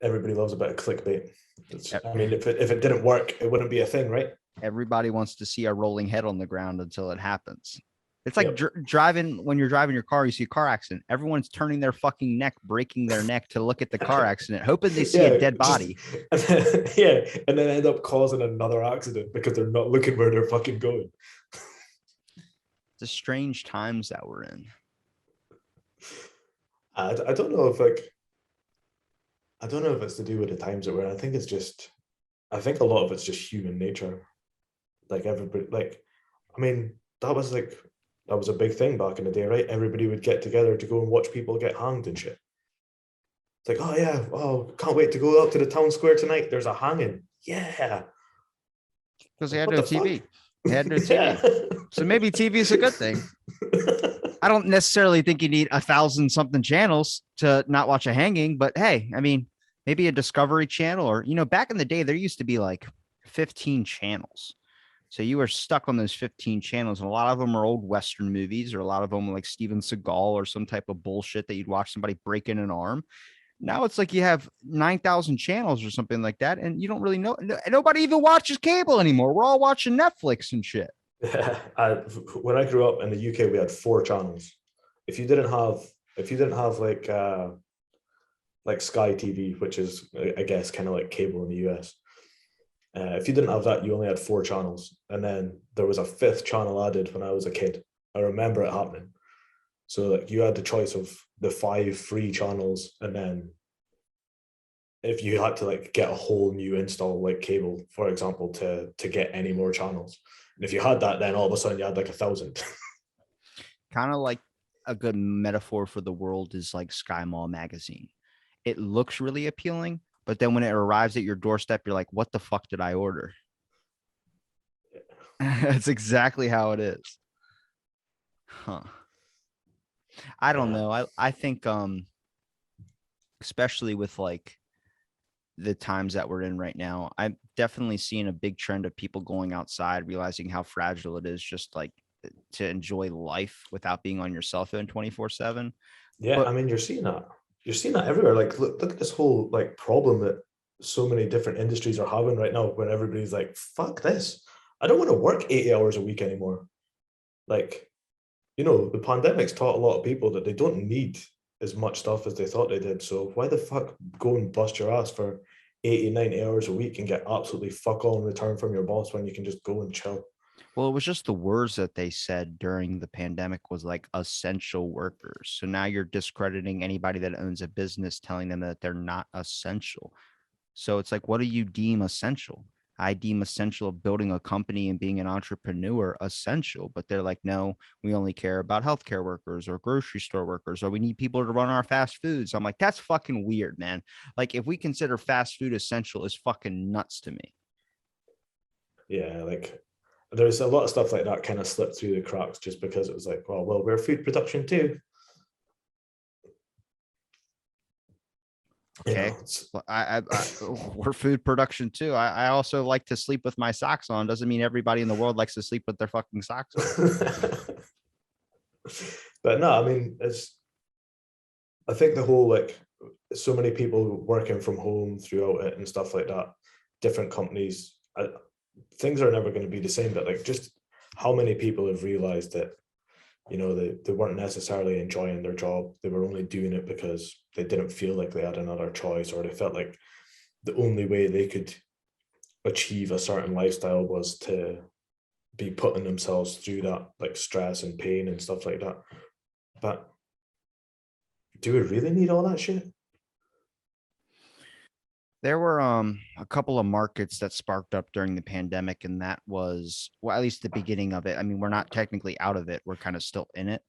Everybody loves a bit of clickbait. I mean, if it didn't work, it wouldn't be a thing, right? Everybody wants to see a rolling head on the ground until it happens. It's like driving, when you're driving your car, you see a car accident. Everyone's turning their fucking neck, breaking their neck to look at the car accident, hoping they see a dead body. And then end up causing another accident because they're not looking where they're fucking going. The strange times that we're in. I don't know if it's to do with the times that we're in. I think a lot of it's just human nature. Like, everybody, like, I mean, that was like That was a big thing back in the day, right? Everybody would get together to go and watch people get hanged and shit. It's like, oh yeah, oh, can't wait to go out to the town square tonight. There's a hanging. Yeah. Because they Like, had what no the fuck? TV. They had no Yeah. TV. So maybe TV is a good thing. I don't necessarily think you need 1,000 something channels to not watch a hanging, but hey, I mean, maybe a Discovery Channel, or, back in the day, there used to be like 15 channels. So you were stuck on those 15 channels, and a lot of them are old Western movies, or a lot of them like Steven Seagal or some type of bullshit that you'd watch somebody break in an arm. Now it's like you have 9,000 channels or something like that, and you don't really know. Nobody even watches cable anymore. We're all watching Netflix and shit. Yeah, when I grew up in the UK, we had 4 channels. If you didn't have, like Sky TV, which is I guess kind of like cable in the US, if you didn't have that, you only had 4 channels, and then there was a 5th channel added when I was a kid. I remember it happening. So like you had the choice of the 5 free channels, and then if you had to like get a whole new install like cable, for example, to get any more channels. And if you had that, then all of a sudden you had like 1,000. Kind of like a good metaphor for the world is like Sky Mall magazine. It looks really appealing, but then when it arrives at your doorstep, you're like, what the fuck did I order? That's exactly how it is. Huh. I don't Yeah. know. I think especially with like the times that we're in right now, I'm definitely seeing a big trend of people going outside, realizing how fragile it is just like to enjoy life without being on your cell phone 24/7. Yeah, But I mean, you're seeing that. You're seeing that everywhere. Like, look at this whole like problem that so many different industries are having right now, when everybody's like, "Fuck this! I don't want to work 80 hours a week anymore." Like, the pandemic's taught a lot of people that they don't need as much stuff as they thought they did. So why the fuck go and bust your ass for 80, 90 hours a week and get absolutely fuck all in return from your boss when you can just go and chill? well, it was just the words that they said during the pandemic was like essential workers. So now you're discrediting anybody that owns a business, telling them that they're not essential. So it's like, what do you deem essential? I deem essential of building a company and being an entrepreneur essential, but they're like, no, we only care about healthcare workers or grocery store workers, or we need people to run our fast foods. I'm like, that's fucking weird, man. Like, if we consider fast food essential, is fucking nuts to me. Yeah, like there's a lot of stuff like that kind of slipped through the cracks just because it was like, well, we're food production too. Okay. It's Well, we're food production too. I also like to sleep with my socks on. Doesn't mean everybody in the world likes to sleep with their fucking socks on. but no, I mean, I think the whole like so many people working from home throughout it and stuff like that, different companies, things are never going to be the same. But like, just how many people have realized that they weren't necessarily enjoying their job. They were only doing it because they didn't feel like they had another choice, or they felt like the only way they could achieve a certain lifestyle was to be putting themselves through that like stress and pain and stuff like that. But do we really need all that shit? There were a couple of markets that sparked up during the pandemic, and that was, well, at least the beginning of it. I mean, we're not technically out of it. We're kind of still in it,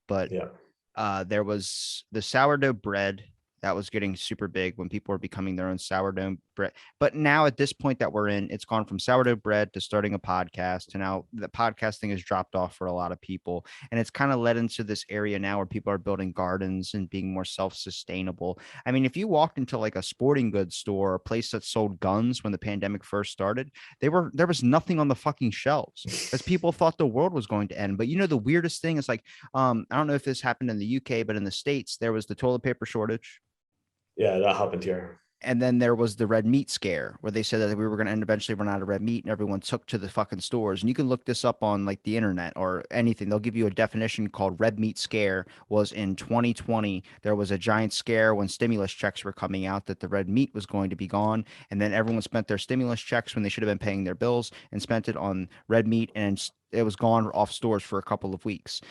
but Yeah. there was the sourdough bread that was getting super big when people were becoming their own sourdough bread. But now at this point that we're in, it's gone from sourdough bread to starting a podcast. To now the podcasting has dropped off for a lot of people. And it's kind of led into this area now where people are building gardens and being more self-sustainable. I mean, if you walked into like a sporting goods store, a place that sold guns when the pandemic first started, there was nothing on the fucking shelves as people thought the world was going to end. But the weirdest thing is like, I don't know if this happened in the UK, but in the States, there was the toilet paper shortage. Yeah, that happened here. And then there was the red meat scare where they said that we were going to eventually run out of red meat, and everyone took to the fucking stores. And you can look this up on like the internet or anything. They'll give you a definition called red meat scare. Was in 2020. There was a giant scare when stimulus checks were coming out that the red meat was going to be gone. And then everyone spent their stimulus checks when they should have been paying their bills and spent it on red meat. And it was gone off stores for a couple of weeks.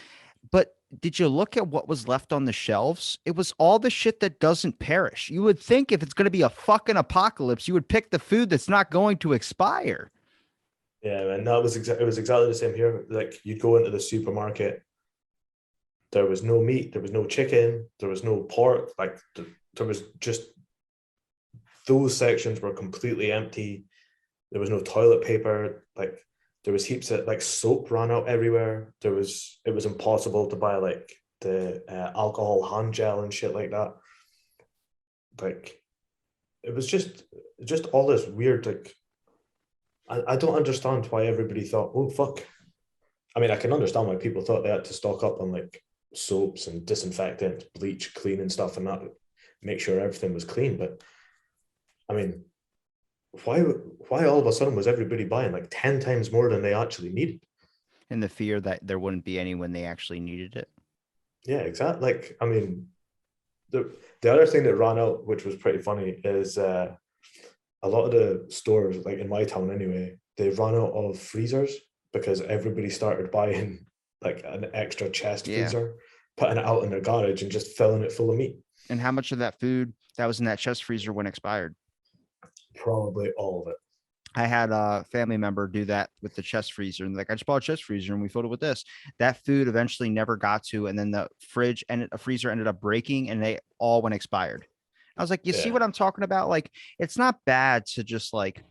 But did you look at what was left on the shelves? It was all the shit that doesn't perish. You would think if it's going to be a fucking apocalypse, you would pick the food that's not going to expire. Yeah, and that was it was exactly the same here. Like you'd go into the supermarket There was no meat, there was no chicken, there was no pork. Like there was just, those sections were completely empty. There was no toilet paper. Like there was heaps of like soap ran out everywhere. It was impossible to buy like the alcohol hand gel and shit like that. Like it was just all this weird, like I don't understand why everybody thought, oh fuck. I mean, I can understand why people thought they had to stock up on like soaps and disinfectants, bleach, cleaning stuff, and that make sure everything was clean. But I mean, why all of a sudden was everybody buying like 10 times more than they actually needed? And the fear that there wouldn't be any when they actually needed it. Yeah, exactly. Like, I mean, the other thing that ran out, which was pretty funny, is a lot of the stores, like in my town anyway, they ran out of freezers because everybody started buying like an extra chest Yeah. freezer, putting it out in their garage and just filling it full of meat. And how much of that food that was in that chest freezer went expired? Probably all of it. I had a family member do that with the chest freezer, and like I just bought a chest freezer and we filled it with this. That food eventually never got to, and then the fridge and a freezer ended up breaking, and they all went expired. I was like, you see Yeah. what I'm talking about? Like, it's not bad to just like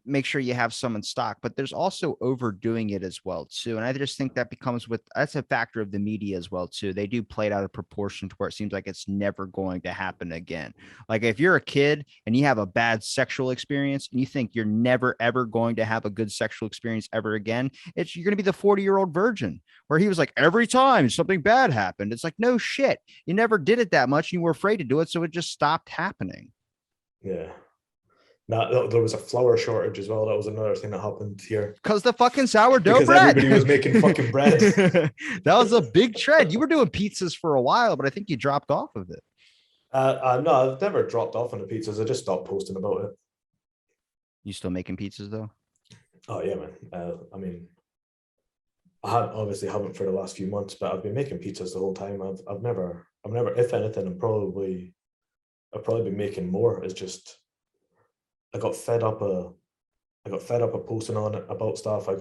make sure you have some in stock, but there's also overdoing it as well too. And I just think that becomes with that's a factor of the media as well too. They do play it out of proportion to where it seems like it's never going to happen again. Like if you're a kid and you have a bad sexual experience and you think you're never ever going to have a good sexual experience ever again, it's you're going to be the 40-year-old virgin where he was like every time something bad happened. It's like no shit. You never did it that much and you were afraid to do it, so it just stopped happening. Yeah. Now, there was a flour shortage as well. That was another thing that happened here. Because the fucking sourdough Because bread. everybody was making fucking bread. That was a big trend. You were doing pizzas for a while, but I think you dropped off of it. No, I've never dropped off on the pizzas. I just stopped posting about it. You still making pizzas though? Oh yeah, man. I mean, obviously haven't for the last few months, but I've been making pizzas the whole time. I've never. If anything, I've probably been making more. It's just I got fed up. I got fed up of posting on it about stuff. I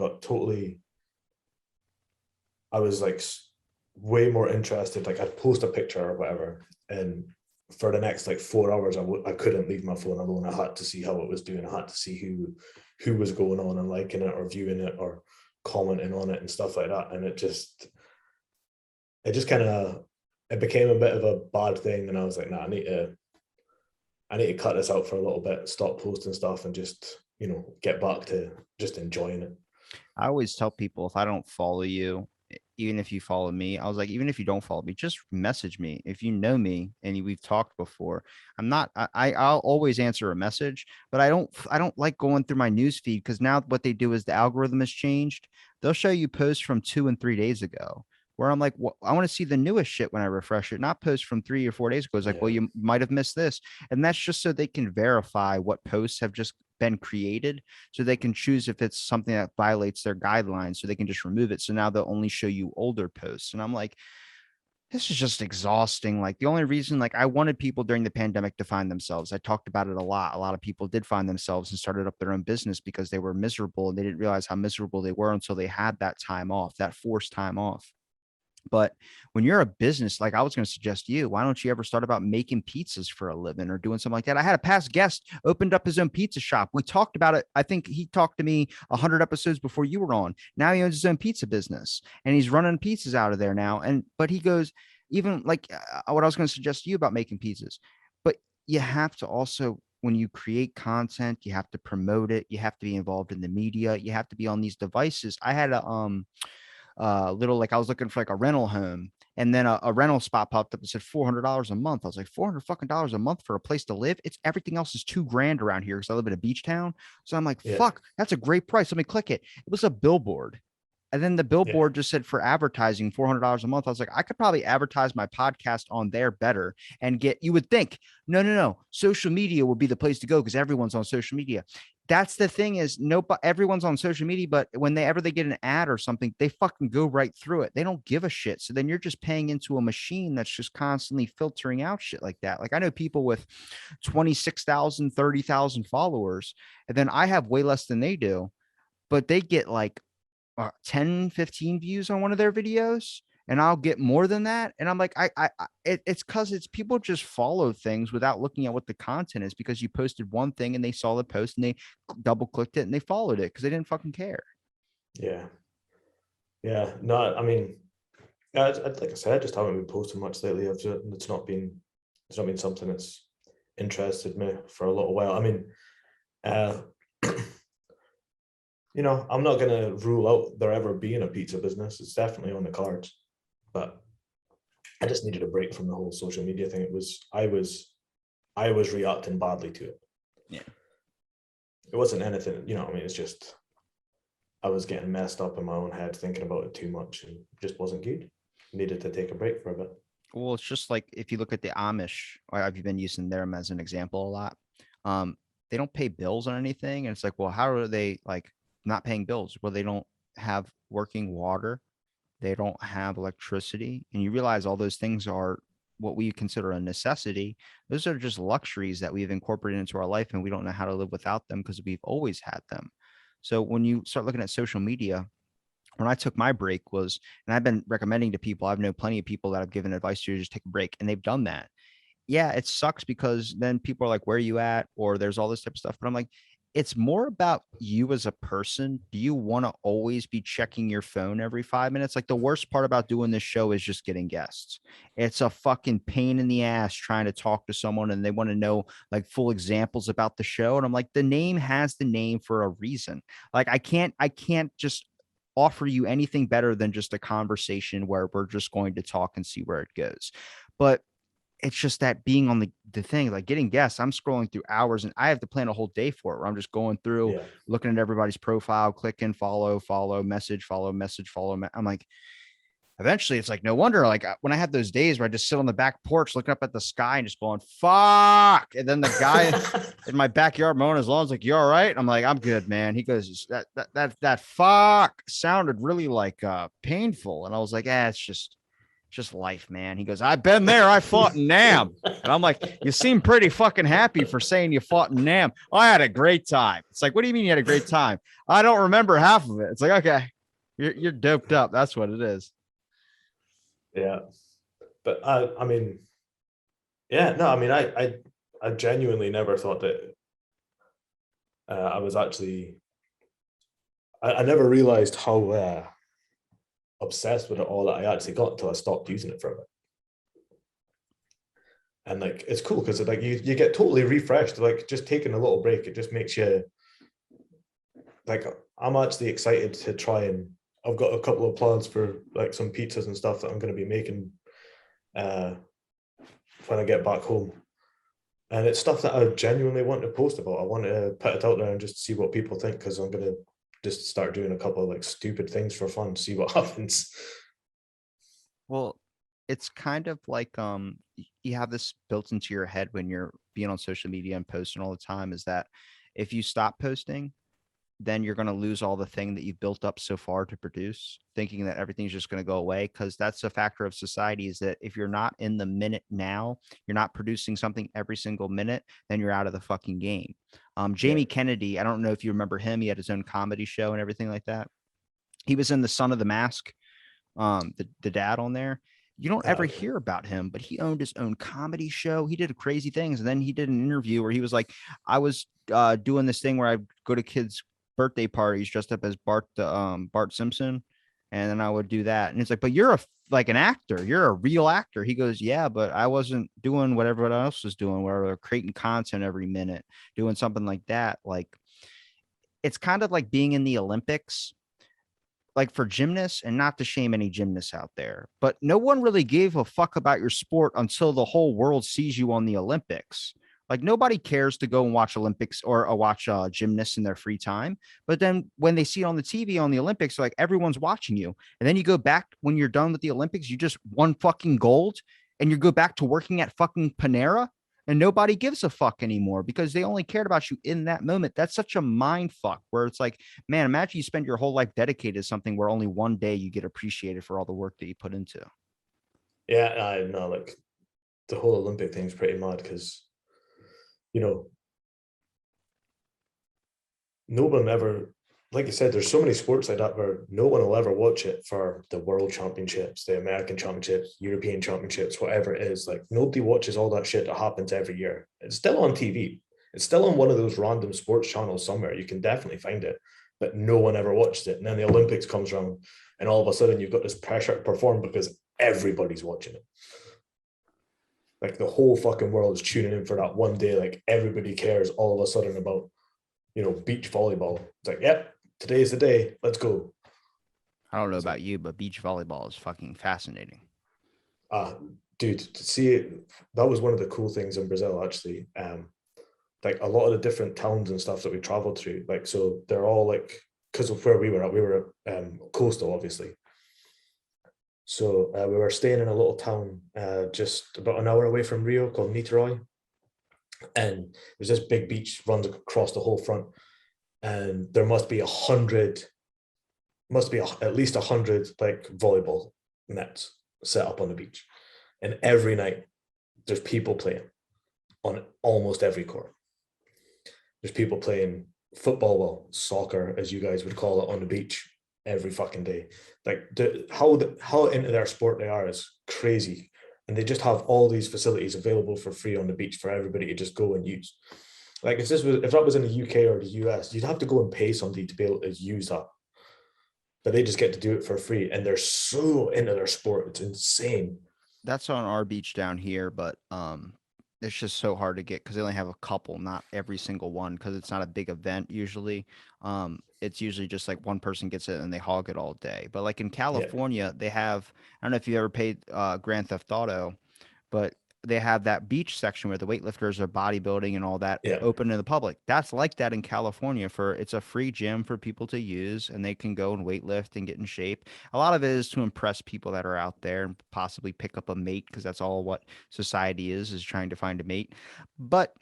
was like way more interested. Like I'd post a picture or whatever, and for the next like 4 hours, I couldn't leave my phone alone. I had to see how it was doing. I had to see who was going on and liking it or viewing it or commenting on it and stuff like that. And it just kind of it became a bit of a bad thing. And I was like, nah, I need to cut this out for a little bit, stop posting stuff, and just get back to just enjoying it. I always tell people if I don't follow you, even if you follow me, I was like, even if you don't follow me, just message me. If you know me and we've talked before, I'll always answer a message, but I don't like going through my news feed because now what they do is the algorithm has changed. They'll show you posts from 2 and 3 days ago. Where I'm like, well, I want to see the newest shit when I refresh it, not posts from 3 or 4 days ago. It's like, well, you might have missed this. And that's just so they can verify what posts have just been created so they can choose if it's something that violates their guidelines so they can just remove it. So now they'll only show you older posts. And I'm like, this is just exhausting. Like the only reason, like I wanted people during the pandemic to find themselves. I talked about it a lot. A lot of people did find themselves and started up their own business because they were miserable and they didn't realize how miserable they were until they had that time off, that forced time off. But when you're a business, like I was going to suggest you, why don't you ever start about making pizzas for a living or doing something like that? I had a past guest opened up his own pizza shop. We talked about it. I think he talked to me 100 episodes before you were on. Now he owns his own pizza business and he's running pizzas out of there now. But he goes, even like what I was going to suggest to you about making pizzas, but you have to also, when you create content, you have to promote it. You have to be involved in the media. You have to be on these devices. I had little, like I was looking for like a rental home, and then a rental spot popped up and said $400 a month. I was like, $400 a month for a place to live? It's everything else is $2,000 around here because I live in a beach town. So I'm like, Yeah. fuck, that's a great price. Let me click it. It was a billboard. And then the billboard just said for advertising $400 a month. I was like, I could probably advertise my podcast on there better and get, you would think, no. Social media would be the place to go because everyone's on social media. That's the thing is everyone's on social media, but when they get an ad or something, they fucking go right through it. They don't give a shit. So then you're just paying into a machine that's just constantly filtering out shit like that. Like I know people with 26,000, 30,000 followers, and then I have way less than they do, but they get like 10, 15 views on one of their videos. and I'll get more than that. And I'm like, it's because it's people just follow things without looking at what the content is, because you posted one thing and they saw the post and they double clicked it and they followed it because they didn't fucking care. Yeah. Yeah. No, I mean, like I said, I just haven't been posting much lately. It's not been something that's interested me for a little while. I mean, you know, I'm not gonna rule out there ever being a pizza business. It's definitely on the cards, but I just needed a break from the whole social media thing. I was reacting badly to it. Yeah. It wasn't anything, you know, I mean, it's just I was getting messed up in my own head thinking about it too much and just wasn't good. Needed to take a break for a bit. Well, it's just like if you look at the Amish, or I've been using them as an example a lot. They don't pay bills on anything. And it's like, well, how are they like not paying bills? Well, they don't have working water. They don't have electricity. And you realize all those things are what we consider a necessity. Those are just luxuries that we've incorporated into our life, and we don't know how to live without them because we've always had them. So when you start looking at social media, when I took my break was, and I've been recommending to people, I've known plenty of people that I've given advice to just take a break, and they've done that. Yeah, it sucks because then people are like, where are you at? Or there's all this type of stuff. But I'm like, it's more about you as a person. Do you want to always be checking your phone every 5 minutes? Like, the worst part about doing this show is just getting guests. It's a fucking pain in the ass trying to talk to someone and they want to know like full examples about the show. And I'm like, the name has the name for a reason. Like, I can't just offer you anything better than just a conversation where we're just going to talk and see where it goes. But it's just that being on the thing, like getting guests, I'm scrolling through hours and I have to plan a whole day for it, where I'm just going through, Yeah. looking at everybody's profile, clicking, follow, message, follow. I'm like, eventually it's like, no wonder, like when I have those days where I just sit on the back porch looking up at the sky and just going, fuck. And then the guy in my backyard mowing his lawn is like, you all right? I'm like, I'm good, man. He goes, that fuck sounded really like painful. And I was like, it's just life, man. He goes, I've been there. I fought in Nam. And I'm like, you seem pretty fucking happy for saying you fought in Nam. I had a great time. It's like, what do you mean you had a great time? I don't remember half of it. It's like, okay, you're doped up. That's what it is. Yeah. But I mean, yeah, no, I mean, I genuinely never thought that I was actually, I never realized how obsessed with it all that I actually got until I stopped using it for a bit. And like, it's cool because like you get totally refreshed. Like just taking a little break, it just makes you like, I'm actually excited to try, and I've got a couple of plans for like some pizzas and stuff that I'm going to be making when I get back home. And it's stuff that I genuinely want to post about. I want to put it out there and just see what people think, because I'm going to just start doing a couple of like stupid things for fun, see what happens. Well, it's kind of like you have this built into your head when you're being on social media and posting all the time, is that if you stop posting, then you're going to lose all the thing that you've built up so far to produce, thinking that everything's just going to go away. Because that's a factor of society, is that if you're not in the minute now, you're not producing something every single minute, then you're out of the fucking game. Jamie Yeah. Kennedy, I don't know if you remember him. He had his own comedy show and everything like that. He was in The Son of the Mask, the dad on there. You don't ever Okay. hear about him, but he owned his own comedy show. He did crazy things. And then he did an interview where he was like, I was doing this thing where I go to kids' birthday parties dressed up as Bart Simpson. And then I would do that. And it's like, but you're like an actor. You're a real actor. He goes, yeah, but I wasn't doing what everyone else was doing, where they're creating content every minute, doing something like that. Like, it's kind of like being in the Olympics, like for gymnasts, and not to shame any gymnasts out there, but no one really gave a fuck about your sport until the whole world sees you on the Olympics. Like, nobody cares to go and watch Olympics or watch gymnasts in their free time. But then when they see it on the TV on the Olympics, like everyone's watching you. And then you go back when you're done with the Olympics, you just won fucking gold, and you go back to working at fucking Panera, and nobody gives a fuck anymore because they only cared about you in that moment. That's such a mind fuck, where it's like, man, imagine you spend your whole life dedicated to something where only one day you get appreciated for all the work that you put into. Yeah, I know, like the whole Olympic thing's pretty mad because, you know, no one ever like you said, there's so many sports like that where no one will ever watch it for the world championships, the American championships, European championships, whatever it is. Like nobody watches all that shit that happens every year. It's still on TV. It's still on one of those random sports channels somewhere. You can definitely find it, but no one ever watched it. And then the Olympics comes around, and all of a sudden you've got this pressure to perform because everybody's watching it. Like the whole fucking world is tuning in for that one day. Like everybody cares all of a sudden about, beach volleyball. It's like, yep, today's the day. Let's go. I don't know It's like, about you, but beach volleyball is fucking fascinating. ah, dude, to see it, that was one of the cool things in Brazil, actually. Like a lot of the different towns and stuff that we traveled through, like, so they're all like, because of where we were coastal, obviously. So we were staying in a little town just about an hour away from Rio called Niterói. And there's this big beach runs across the whole front. And there must be at least 100 like volleyball nets set up on the beach. And every night there's people playing on almost every court. There's people playing football, well, soccer, as you guys would call it, on the beach every fucking day. Like how into their sport they are is crazy. And they just have all these facilities available for free on the beach for everybody to just go and use. Like if that was in the UK or the US, you'd have to go and pay somebody to be able to use that. But they just get to do it for free, and they're so into their sport. It's insane. That's on our beach down here, but it's just so hard to get because they only have a couple, not every single one, because it's not a big event usually. It's usually just like one person gets it and they hog it all day. But like in Yeah, California, they have, I don't know if you ever played Grand Theft Auto, but they have that beach section where the weightlifters are bodybuilding and all that yeah, open to the public. That's like that in California. For it's a free gym for people to use, and they can go and weightlift and get in shape. A lot of it is to impress people that are out there and possibly pick up a mate, because that's all what society is trying to find a mate. But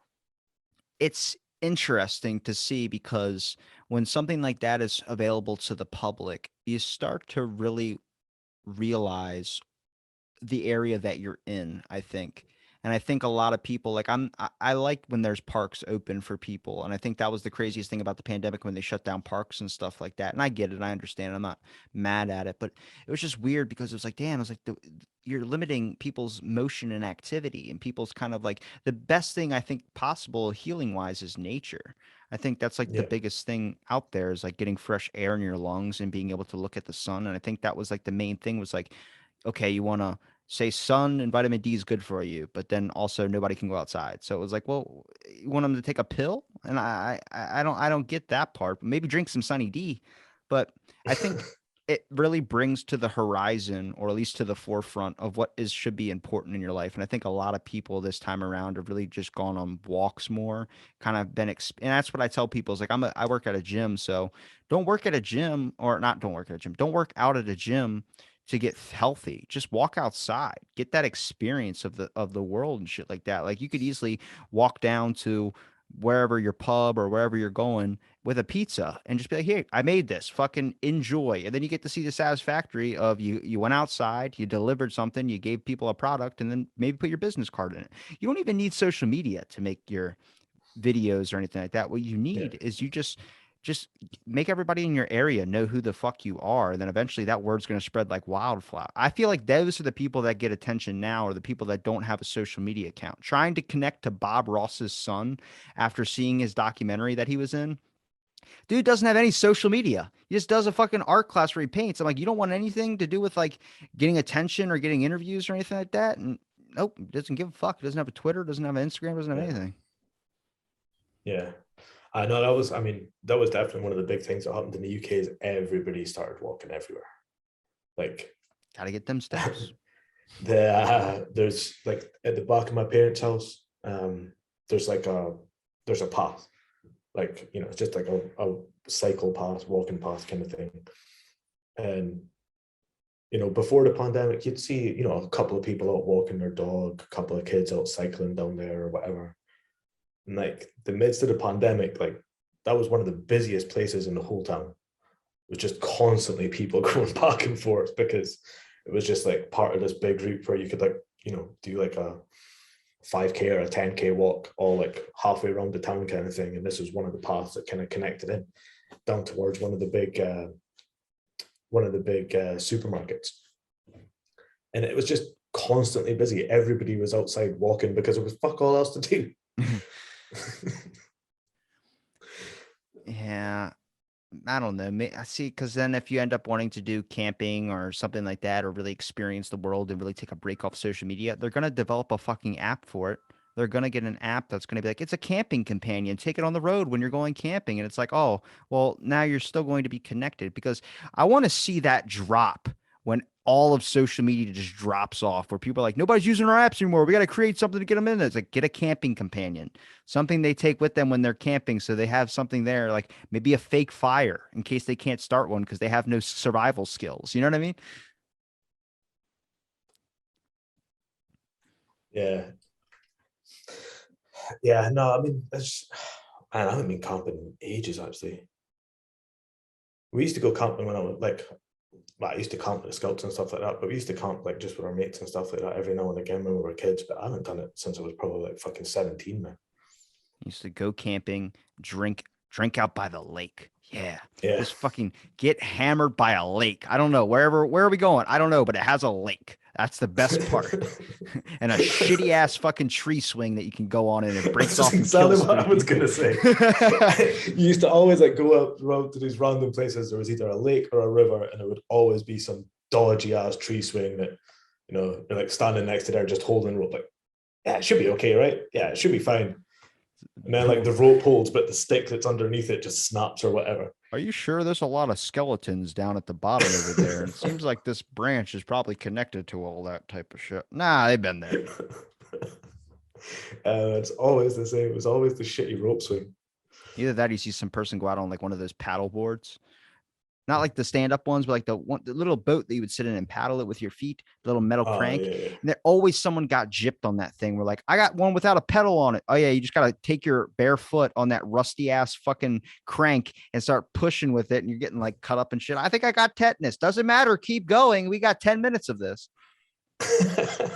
it's interesting to see, because when something like that is available to the public, you start to really realize the area that you're in, I think. And I think a lot of people like I like when there's parks open for people. And I think that was the craziest thing about the pandemic, when they shut down parks and stuff like that. And I get it, I understand. I'm not mad at it, but it was just weird because it was like, damn, it was like you're limiting people's motion and activity, and people's kind of like the best thing I think possible healing wise is nature. I think that's like the yeah, biggest thing out there, is like getting fresh air in your lungs and being able to look at the sun. And I think that was like the main thing, was like, okay, you want to say sun and vitamin D is good for you, but then also nobody can go outside. So it was like, well, you want them to take a pill? And I don't get that part. Maybe drink some Sunny D, but I think it really brings to the horizon, or at least to the forefront of what is should be important in your life. And I think a lot of people this time around have really just gone on walks more, kind of been, and that's what I tell people is like, I work at a gym, so don't work at a gym, or not, don't work at a gym, don't work out at a gym to get healthy. Just walk outside, get that experience of the world and shit like that. Like you could easily walk down to wherever your pub or wherever you're going with a pizza and just be like, "Hey, I made this. Fucking enjoy." And then you get to see the satisfactory of you went outside, you delivered something, you gave people a product, and then maybe put your business card in it. You don't even need social media to make your videos or anything like that. What you yeah, need is you just make everybody in your area know who the fuck you are. And then eventually that word's going to spread like wildfire. I feel like those are the people that get attention now, or the people that don't have a social media account. Trying to connect to Bob Ross's son after seeing his documentary that he was in. Dude doesn't have any social media. He just does a fucking art class where he paints. I'm like, you don't want anything to do with like getting attention or getting interviews or anything like that? And nope, doesn't give a fuck. Doesn't have a Twitter, doesn't have an Instagram, doesn't have yeah, anything. yeah. I know that was. I mean, that was definitely one of the big things that happened in the UK. Is everybody started walking everywhere. Like Gotta get them steps. there's like at the back of my parents' house. There's like there's a path. Like it's just like a cycle path, walking path kind of thing. And before the pandemic, you'd see a couple of people out walking their dog, a couple of kids out cycling down there or whatever. And like the midst of the pandemic, like that was one of the busiest places in the whole town. It was just constantly people going back and forth because it was just like part of this big route where you could like, do like a 5K or a 10K walk all like halfway around the town kind of thing. And this was one of the paths that kind of connected in. down towards one of the big supermarkets, and it was just constantly busy. Everybody was outside walking because there was fuck all else to do. Yeah. I don't know. I see, because then if you end up wanting to do camping or something like that, or really experience the world and really take a break off social media, they're going to develop a fucking app for it. They're going to get an app that's going to be like, it's a camping companion. Take it on the road when you're going camping. And it's like, oh, well, now you're still going to be connected, because I want to see that drop when all of social media just drops off, where people are like, nobody's using our apps anymore. We got to create something to get them in. It's like, get a camping companion, something they take with them when they're camping. So they have something there, like maybe a fake fire in case they can't start one because they have no survival skills. You know what I mean? Yeah. Yeah, no, I mean, man, I haven't been camping in ages, actually. We used to go camping when I was like, well, I used to camp with the scouts and stuff like that, but we used to camp like just with our mates and stuff like that every now and again when we were kids, but I haven't done it since I was probably like fucking 17, man. Used to go camping, drink out by the lake. Yeah. Yeah. Just fucking get hammered by a lake. I don't know. Where are we going? I don't know, but it has a lake. That's the best part. And a shitty ass fucking tree swing that you can go on and it breaks That's off and exactly kills what I was people. gonna say. You used to always like go out around to these random places. There was either a lake or a river, and it would always be some dodgy ass tree swing that, you know, you're like standing next to there just holding rope, like, yeah, it should be okay, right? Yeah, it should be fine. And then like the rope holds, but the stick that's underneath it just snaps or whatever. Are you sure there's a lot of skeletons down at the bottom over there? And it seems like this branch is probably connected to all that type of shit. Nah, they've been there. It's always the same. It was always the shitty rope swing. Either that or you see some person go out on like one of those paddle boards. Not like the stand-up ones, but like the little boat that you would sit in and paddle it with your feet, the little metal Oh crank. yeah, And there always someone got gypped on that thing. We're like, I got one without a pedal on it. Oh yeah, you just gotta take your bare foot on that rusty ass fucking crank and start pushing with it, and you're getting like cut up and shit. I think I got tetanus. Doesn't matter. Keep going. We got 10 minutes of this. yeah.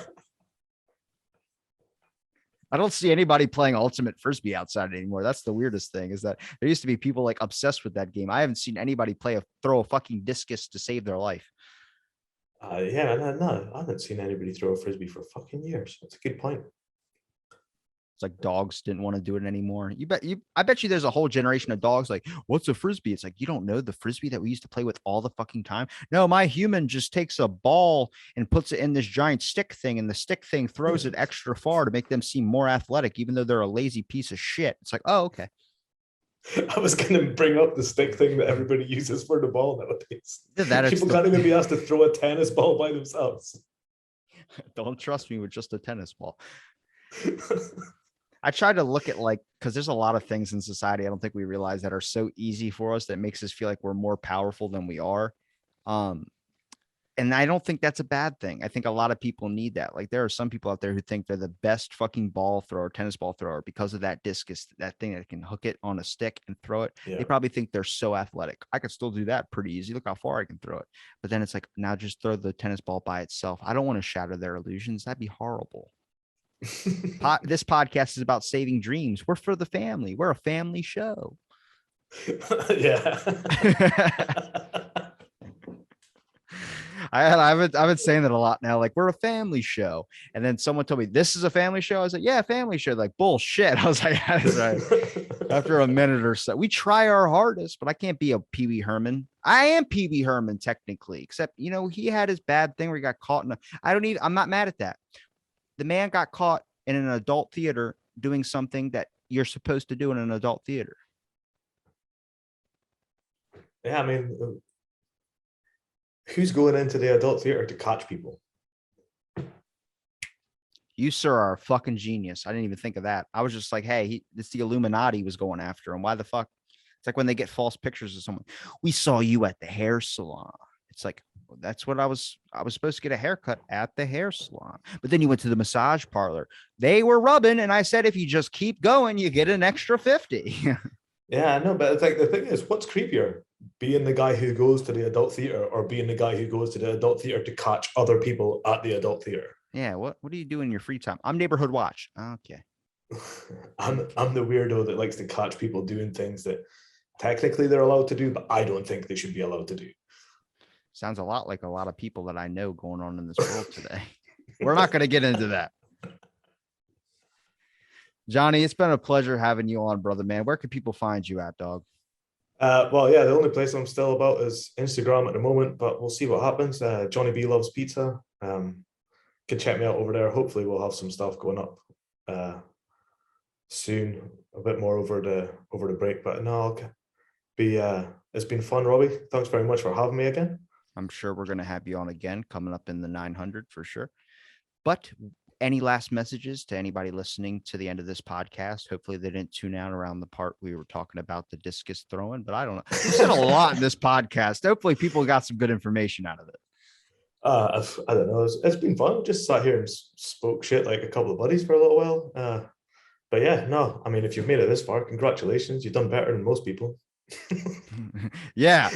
I don't see anybody playing ultimate frisbee outside anymore. That's the weirdest thing, is that there used to be people like obsessed with that game. I haven't seen anybody throw a fucking discus to save their life. Yeah, no, I haven't seen anybody throw a frisbee for fucking years. That's a good point. It's like dogs didn't want to do it anymore. I bet you there's a whole generation of dogs like, what's a frisbee? It's like, you don't know the frisbee that we used to play with all the fucking time. No, my human just takes a ball and puts it in this giant stick thing, and the stick thing throws it extra far to make them seem more athletic, even though they're a lazy piece of shit. It's like, oh, okay. I was going to bring up the stick thing that everybody uses for the ball nowadays. People can't even be asked to throw a tennis ball by themselves. Don't trust me with just a tennis ball. I tried to look at like, because there's a lot of things in society I don't think we realize that are so easy for us that makes us feel like we're more powerful than we are. And I don't think that's a bad thing. I think a lot of people need that. Like there are some people out there who think they're the best fucking ball thrower, tennis ball thrower, because of that discus, that thing that can hook it on a stick and throw it. Yeah. They probably think they're so athletic. I could still do that pretty easy. Look how far I can throw it. But then it's like, now just throw the tennis ball by itself. I don't want to shatter their illusions. That'd be horrible. This podcast is about saving dreams. We're for the family. We're a family show. Yeah. I've been saying that a lot now. Like, we're a family show. And then someone told me this is a family show. I was like, yeah, family show. Like, bullshit. I was like, that is right. After a minute or so, we try our hardest, but I can't be a Pee Wee Herman. I am Pee Wee Herman technically, except, you know, he had his bad thing where he got caught I'm not mad at that. The man got caught in an adult theater doing something that you're supposed to do in an adult theater. Yeah, I mean, who's going into the adult theater to catch people? You, sir, are a fucking genius. I didn't even think of that. I was just like, hey, it's the Illuminati was going after him. Why the fuck? It's like when they get false pictures of someone. We saw you at the hair salon. It's like, that's what I was supposed to get a haircut at the hair salon. But then you went to the massage parlor. They were rubbing, and I said, if you just keep going, you get an extra 50. Yeah, I know, but it's like the thing is, what's creepier? Being the guy who goes to the adult theater or being the guy who goes to the adult theater to catch other people at the adult theater? Yeah, what do you do in your free time? I'm neighborhood watch. Okay. I'm the weirdo that likes to catch people doing things that technically they're allowed to do, but I don't think they should be allowed to do. Sounds a lot like a lot of people that I know going on in this world today. We're not going to get into that. Johnny, it's been a pleasure having you on, brother, man. Where can people find you at, dog? Well, yeah, the only place I'm still about is Instagram at the moment, but we'll see what happens. Johnny B Loves Pizza. Can check me out over there. Hopefully we'll have some stuff going up soon, a bit more over the break. But no, it's been fun, Robbie. Thanks very much for having me again. I'm sure we're going to have you on again coming up in the 900 for sure. But any last messages to anybody listening to the end of this podcast? Hopefully they didn't tune out around the part we were talking about the discus throwing, but I don't know. We said a lot in this podcast. Hopefully people got some good information out of it. I don't know. It's been fun. Just sat here and spoke shit like a couple of buddies for a little while. But yeah, no, I mean, if you've made it this far, congratulations. You've done better than most people. Yeah.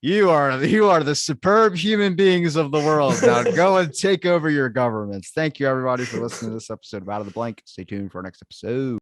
You are the superb human beings of the world. Now go and take over your governments. Thank you, everybody, for listening to this episode of Out of the Blank. Stay tuned for our next episode.